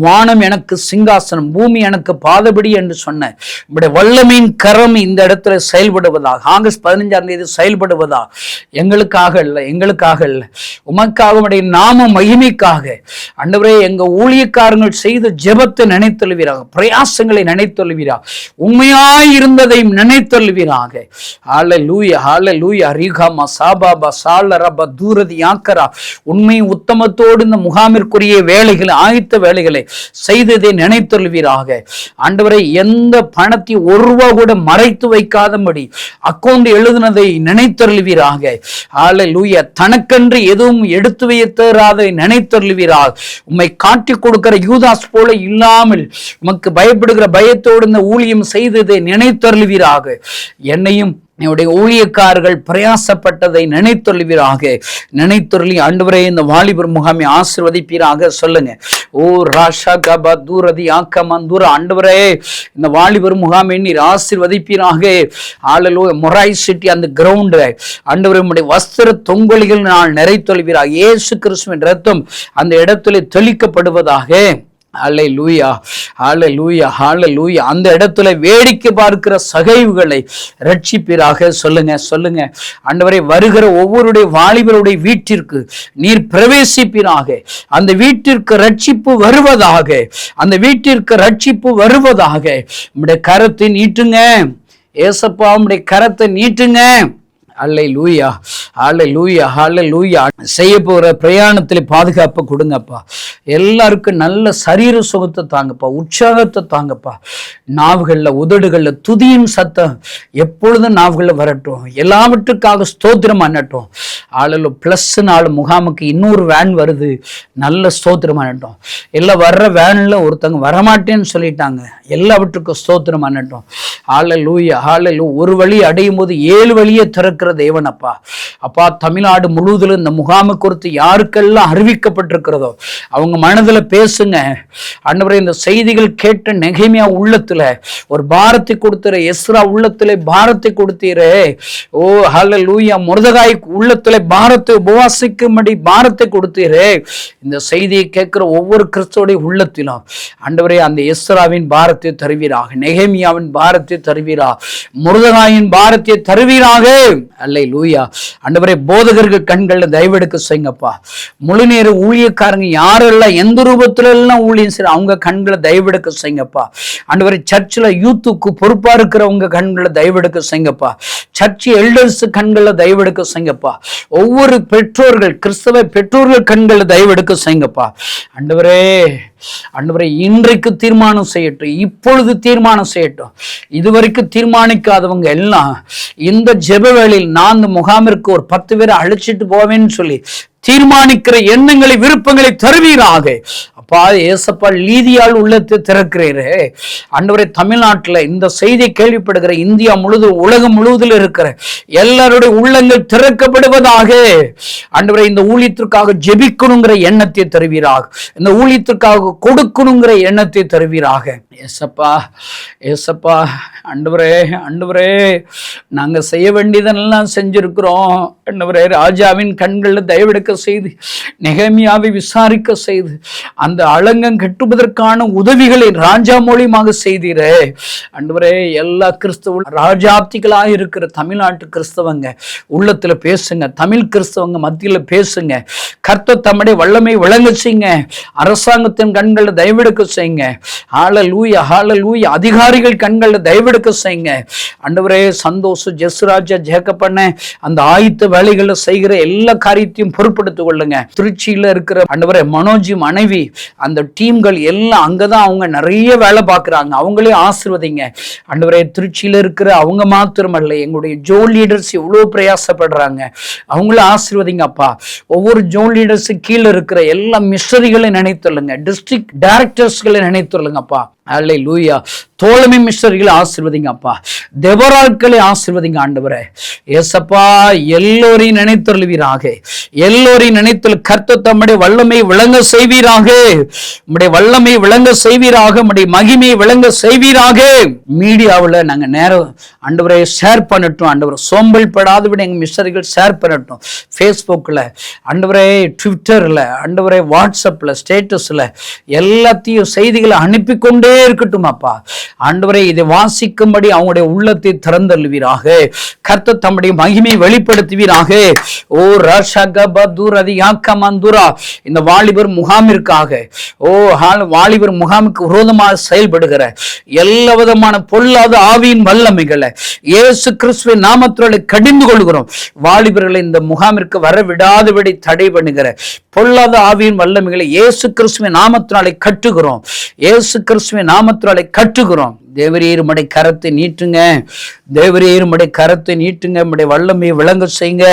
வானம் எனக்கு சிங்காசனம், பூமி எனக்கு பாதபடி என்று சொன்ன உங்களுடைய வல்லமையின் கரம் இந்த இடத்துல செயல்படுவதாக. ஆகஸ்ட் 15ஆம் தேதி செயல்படுவதா. எங்களுக்காக இல்லை, உமக்காக, உம்முடைய நாம மகிமைக்காக. ஆண்டவரே, எங்க ஊழியக்காரங்கள் செய்த ஜெபத்தை நினைத்தொள்வீராக, பிரயாசங்களை நினைத்தொள்வீராக, உண்மையாய் இருந்ததை நினைத்தொள்வீராக. ஹல்லேலூயா. ரீகாமா சாபாபா சாலரபா தூரதி யாக்கரா. உண்மை உத்தமத்தோடு இந்த முகாமிற்குரிய வேலைகளை, ஆயத்த வேலைகளை செய்ததை நினைத்தொள்வீராக. ஆண்டவரை, எந்த பணத்தை ₹1 கூட மறைத்து வைக்காதபடி அக்கௌண்ட் எழுதினதை நினைத்தொள்வீராக. ஹல்லேலூயா. தனக்கென்று எதுவும் எடுத்து வைத்தராதை நினைத்தருள்வீராக. உம்மை காட்டி கொடுக்கிற யூதாஸ் போல இல்லாமல் உமக்கு பயப்படுகிற பயத்தோடு இந்த ஊழியம் செய்ததை நினைத்தருள்வீராக. என்னையும் என்னுடைய ஊழியக்காரர்கள் பிரயாசப்பட்டதை நினைத்தொள்ளி ஆண்டவரே இந்த வாலிபர் முகாமை ஆசீர்வதிப்பீராக. சொல்லுங்க. ஓ ராஷா கபா தூரதி ஆக்கமந்தூர. ஆண்டவரே, இந்த வாலிபர் முகாமை நீர் ஆசீர்வதிப்பீராக. ஹல்லேலூயா. மொராய் சிட்டி அந்த கிரவுண்ட் ஆண்டவரே உம்முடைய வஸ்திர தொங்கலிகள் நான் நிறைத்தொள்வீராக. இயேசு கிறிஸ்துவின் இரத்தம் அந்த இடத்துல தெளிக்கப்படுவதாக. ஹல்லேலூயா. அந்த இடத்துல வேடிக்கை பார்க்கிற சகைவுகளை ரட்சிப்பீராக. சொல்லுங்க. ஆண்டவரே, வருகிற ஒவ்வொருடைய வாலிபருடைய வீட்டிற்கு நீர் பிரவேசிப்பீராக. அந்த வீட்டிற்கு ரட்சிப்பு வருவதாக. உம்முடைய கரத்தை நீட்டுங்க ஏசப்பா, உம்முடைய கரத்தை நீட்டுங்க. அல்லேலூயா. ஹல்லேலூயா, ஹல்லேலூயா. செய்ய போகிற பிரயாணத்தில் பாதுகாப்பு கொடுங்கப்பா. எல்லாருக்கும் நல்ல சரீர சுகத்தை தாங்கப்பா, உற்சாகத்தை தாங்கப்பா. நாவுகளில் உதடுகளில் துதியின் சத்தம் எப்பொழுதும் நாவுகளில் வரட்டும். எல்லாவற்றுக்காக ஸ்தோத்திரம் பண்ணட்டும். ஆளு ப்ளஸ் நாலு முகாமுக்கு இன்னொரு வேன் வருது, நல்ல ஸ்தோத்திரம் பண்ணட்டும். எல்லாம் வர்ற வேனில் ஒருத்தங்க வரமாட்டேன்னு சொல்லிட்டாங்க, எல்லாவற்றுக்கும் ஸ்தோத்திரம் பண்ணட்டும். ஹல்லேலூயா, ஹல்லேலூயா. ஒரு வழி அடையும் போது 7 வழியை திறக்கிற தேவன் அப்பா. அப்பா, தமிழ்நாடு முழுவதில் இந்த முகாமை குறித்து யாருக்கெல்லாம் அறிவிக்கப்பட்டிருக்கிறதோ அவங்க மனதில் பேசுங்க ஆண்டவரே. இந்த செய்திகள் கேட்ட நெகேமியா உள்ளத்துல ஒரு பாரத்தை கொடுத்தீரே, எஸ்ரா உள்ளத்துல பாரத்தை கொடுத்தீரே. ஓ ஹல்லேலூயா. மொர்தெகாய் உள்ளத்துல பாரத்தை, உபவாசிக்கும்படி பாரத்தை கொடுத்தீரே. இந்த செய்தியை கேட்கிற ஒவ்வொரு கிறிஸ்தவனுடைய உள்ளத்திலும் ஆண்டவரே அந்த எஸ்ராவின் பாரத்தை தருவீராக, நெகேமியாவின் பாரத்தை தருவீரா, மொர்தெகாயின் பாரத்தை தருவீராக. அல்லேலூயா. ஆண்டவரே போதகர்கள் கண்களில் தயவெடுக்க செய்யுங்கப்பா. முழு நேர ஊழியக்காரங்க யாரெல்லாம் எந்த ரூபத்துல எல்லாம் ஊழியம் செய்ய அவங்க கண்களை தயவெடுக்க செய்யுங்கப்பா. ஆண்டவரே சர்ச்சில் யூத்துக்கு பொறுப்பா இருக்கிறவங்க கண்களை தயவெடுக்க செய்யுங்கப்பா. சர்ச் எல்டர்ஸ் கண்களை தயவெடுக்க செய்யுங்கப்பா. ஒவ்வொரு பெற்றோர்கள், கிறிஸ்தவ பெற்றோர்கள் கண்களை தயவெடுக்க செய்யுங்கப்பா. ஆண்டவரே, ஆண்டவரே இன்றைக்கு தீர்மானம் செய்யட்டும், இப்பொழுது தீர்மானம் செய்யட்டும். இதுவரைக்கும் தீர்மானிக்காதவங்க எல்லாம் இந்த ஜெப வேளையில் நான் இந்த முகாமிற்கு ஒரு 10 பேரை அழைச்சிட்டு போவேன்னு சொல்லி தீர்மானிக்கிற எண்ணங்களை, விருப்பங்களை தருவீராக. அப்பா ஏசப்பா, லீதியால் உள்ளத்தை திறக்கிறீரே ஆண்டவரே. தமிழ்நாட்டில் இந்த செய்தியை கேள்விப்படுகிற இந்தியா முழுவதும், உலகம் முழுவதில் இருக்கிற எல்லாருடைய உள்ளங்கள் திறக்கப்படுவதாக. ஆண்டவரே இந்த ஊழியத்திற்காக ஜெபிக்கணுங்கிற எண்ணத்தை தருவீராக, இந்த ஊழியத்திற்காக கொடுக்கணுங்கிற எண்ணத்தை தருவீராக. ஏசப்பா, ஏசப்பா. ஆண்டவரே, ஆண்டவரே நாங்க செய்ய வேண்டியதெல்லாம் செஞ்சிருக்கிறோம். ஆண்டவரே ராஜாவின் கண்களில் தயவெடுக்க செய்து, நெகேமியாவை விசாரிக்க செய்து, அந்த அலங்கம் கட்டுவதற்கான உதவிகளை ராஜா மூலியமாக செய்தீரே. ஆண்டவரே எல்லா கிறிஸ்தவ ராஜாப்திகளாக இருக்கிற தமிழ்நாட்டு கிறிஸ்தவங்க உள்ளத்துல பேசுங்க, தமிழ் கிறிஸ்தவங்க மத்தியில் பேசுங்க. கர்த்தர் தம்முடைய வல்லமை விளங்க செய்யுங்க. அரசாங்கத்தின் கண்களில் தயவெடுக்க செய்யுங்க. ஹல்லேலூயா, ஹல்லேலூயா. அதிகாரிகள் கண்களில் தயவெடுக்க செய்யுங்க. ஆண்டவரே சந்தோஷ், ஜெஸ்ராஜா, ஜேக்கப்பண்ண அந்த ஆயத்த வேலைகளை செய்கிற எல்லா காரியத்தையும் பொறுப்படுத்திக் கொள்ளுங்க. திருச்சியில இருக்கிற ஆண்டவரே மனோஜி மனைவி, அந்த டீம்கள் எல்லாம் அங்கதான் அவங்க நிறைய வேலை பார்க்குறாங்க, அவங்களே ஆசீர்வதிங்க. ஆண்டவரே திருச்சியில இருக்கிற அவங்க மாத்திரமல்ல, எங்களுடைய ஜோன் லீடர்ஸ் எவ்வளோ பிரயாசப்படுறாங்க, அவங்கள ஆசீர்வதிங்க அப்பா. ஒவ்வொரு ஜோன் லீடர்ஸு கீழே இருக்கிற எல்லா மிஷனரிகளை நினைத்துள்ளுங்க, டிஸ்ட்ரிக்ட் டைரக்டர்ஸ்களை நினைத்துள்ளுங்க அப்பா. அல்லேலூயா. தோழமை மிஷனரிகளை ஆசீர்வதிங்க அப்பா. தெபொராக்களை ஆசீர்வதிங்க ஆண்டவரே. ஏசப்பா எல்லோரையும் நினைத்தருள்வீராக, எல்லோரையும் நினைத்து கர்த்தர் தம்முடைய வல்லமை விளங்க செய்வீராக, உம்முடைய வல்லமை விளங்க செய்வீராக, உம்முடைய மகிமை விளங்க செய்வீராக. மீடியாவில் நாங்கள் நேரம் ஆண்டவரை ஷேர் பண்ணட்டும். ஆண்டவரை சோம்பல் படாத விட எங்கள் மிஷனரிகள் ஷேர் பண்ணட்டும். ஃபேஸ்புக்கில் ஆண்டவரே, ட்விட்டரில் ஆண்டவரே, வாட்ஸ்அப்பில் ஸ்டேட்டஸில் எல்லாத்தையும் செய்திகளை அனுப்பி கொண்டே இருக்கட்டும் அப்பா. ஆண்டவரே இதை வாசிக்கும்படி அவங்களுடைய உள்ளத்தை திறந்தள்ளுவீராக. கர்த்தர் தம்முடைய மகிமை வெளிப்படுத்துவீராக. ஓ ரஷகபதுரதியாக்கமந்துரா, இந்த வாலிபர் முகாமிற்காக, ஓ வாலிபர் முகாமுக்கு விரோதமாக செயல்படுகிற எல்லா விதமான பொல்லாத ஆவியின் வல்லமைகளை இயேசு கிறிஸ்துவின் நாமத்தினாலே கடிந்து கொள்கிறோம். வாலிபர்களை இந்த முகாமிற்கு வர விடாதபடி தடை பண்ணுகிற பொல்லாத ஆவியின் வல்லமைகளை இயேசு கிறிஸ்துவின் நாமத்தினாலே கட்டுகிறோம், இயேசு கிறிஸ்துவின் நாமத்தினாலே கட்டுகிறோம். தேவரீர் உம்முடைய கரத்தை நீட்டுங்க, தேவரீர் உம்முடைய கரத்தை நீட்டுங்க. உம்முடைய வல்லமையை விளங்க செய்யுங்க.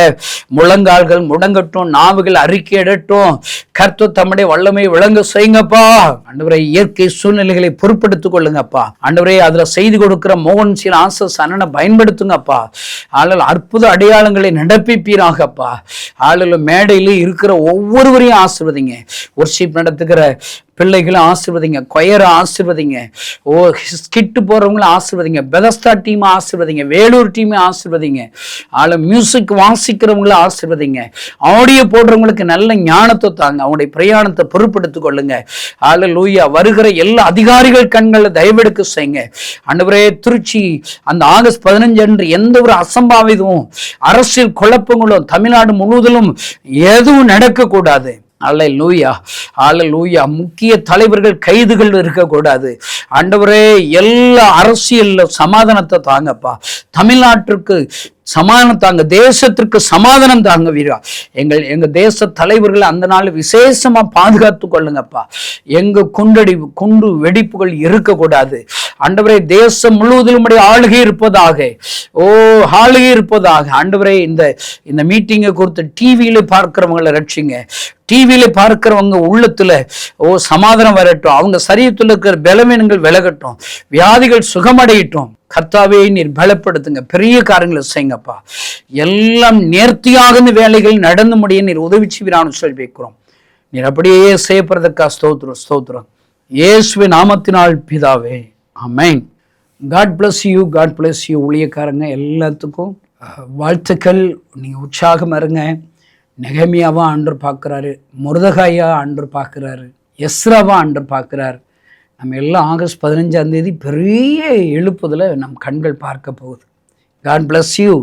முழங்கால்கள் முடங்கட்டும், நாவுகள் அறிக்கையிடட்டும். கர்த்தர் தம்முடைய வல்லமையை விளங்க செய்யுங்கப்பா. ஆண்டவரே இயற்கை சூழ்நிலைகளை பொறுப்படுத்திக் கொள்ளுங்கப்பா. ஆண்டவரே அதுல செய்து கொடுக்கிற மோகன் சீல் ஆசஸ் அண்ணனை பயன்படுத்துங்கப்பா. ஆளல் அற்புத அடையாளங்களை நடப்பிப்பீராகப்பா. ஆளல் மேடையில் இருக்கிற ஒவ்வொருவரையும் ஆசீர்வதிங்க. வொர்ஷிப் நடத்துகிற பிள்ளைகளை ஆசீர்வதிங்க, கொயரை ஆசீர்வதிங்க, ஓ ஸ்கிட்டு போறவங்களை ஆசீர்வதிங்க, பெதஸ்தா டீமை ஆசீர்வதிங்க, வேலூர் டீமை ஆசீர்வதிங்க, மியூசிக் வாசிக்கிறவங்களை ஆசீர்வதிங்க, ஆடியோ போடுறவங்களுக்கு நல்ல ஞானத்தை தாங்க, அவங்களுடைய பிரயாணத்தை பொறுப்படுத்திக் கொள்ளுங்க. ஹல்லேலூயா. வருகிற எல்லா அதிகாரிகள் கண்களில் தயவெடுக்க செய்யுங்க. ஆண்டவரே திருச்சி அந்த ஆகஸ்ட் 15 அன்று எந்த ஒரு அசம்பாவிதமும் அரசியல் குழப்பங்களும் தமிழ்நாடு முழுவதிலும் எதுவும் நடக்கக்கூடாது. அல்லேலூயா, அல்லேலூயா. முக்கிய தலைவர்கள் கைதுகள் இருக்கக்கூடாது ஆண்டவரே. எல்லா அரசியல்ல சமாதானத்தை தாங்கப்பா. தமிழ்நாட்டிற்கு சமாதானம் தாங்க, தேசத்திற்கு சமாதானம் தாங்க வீரா. எங்க தேச தலைவர்கள் அந்த நாள் விசேஷமா பாதுகாத்து கொள்ளுங்கப்பா. எங்க குண்டு வெடிப்புகள் இருக்கக்கூடாது ஆண்டவரே. தேசம் முழுவதிலும் ஆளுகை இருப்பதாக. ஆளுகை இருப்பதாக ஆண்டவரே. இந்த மீட்டிங்கை குறித்து டிவியில பார்க்கிறவங்களை ரட்சிங்க. டிவியில பார்க்கிறவங்க உள்ளத்துல சமாதானம் வரட்டும். அவங்க சரீரத்தில் இருக்கிற பலவீனங்கள் விலகட்டும். வியாதிகள் சுகமடையட்டும். கர்த்தாவே நீர் பலப்படுத்துங்க. பெரிய காரியங்களை செய்யுங்கப்பா. எல்லாம் நேர்த்தியாக இந்த வேலைகள் நடந்து முடிய நீர் உதவி செய்வீரான்னு சொல்லி வைக்கிறோம். நீர் அப்படியே செய்யப்படுறதுக்கா ஸ்தோத்திரம், ஸ்தோத்திரம். இயேசுவின் நாமத்தினால் பிதாவே, ஆமென். God bless you, God bless you. ஊழியக்காரங்க எல்லாத்துக்கும் வாழ்த்துக்கள். நீங்க உற்சாகம் இருங்க. நெகமியாவா ஆண்டவர் பார்க்குறாரு, மொர்தெகாயா ஆண்டவர் பார்க்குறாரு, எஸ்ராவா ஆண்டவர் பார்க்குறாரு. நம்ம எல்லாம் ஆகஸ்ட் 15 பெரிய எழுப்புதலை நம் கண்கள் பார்க்க போகுது. God bless you.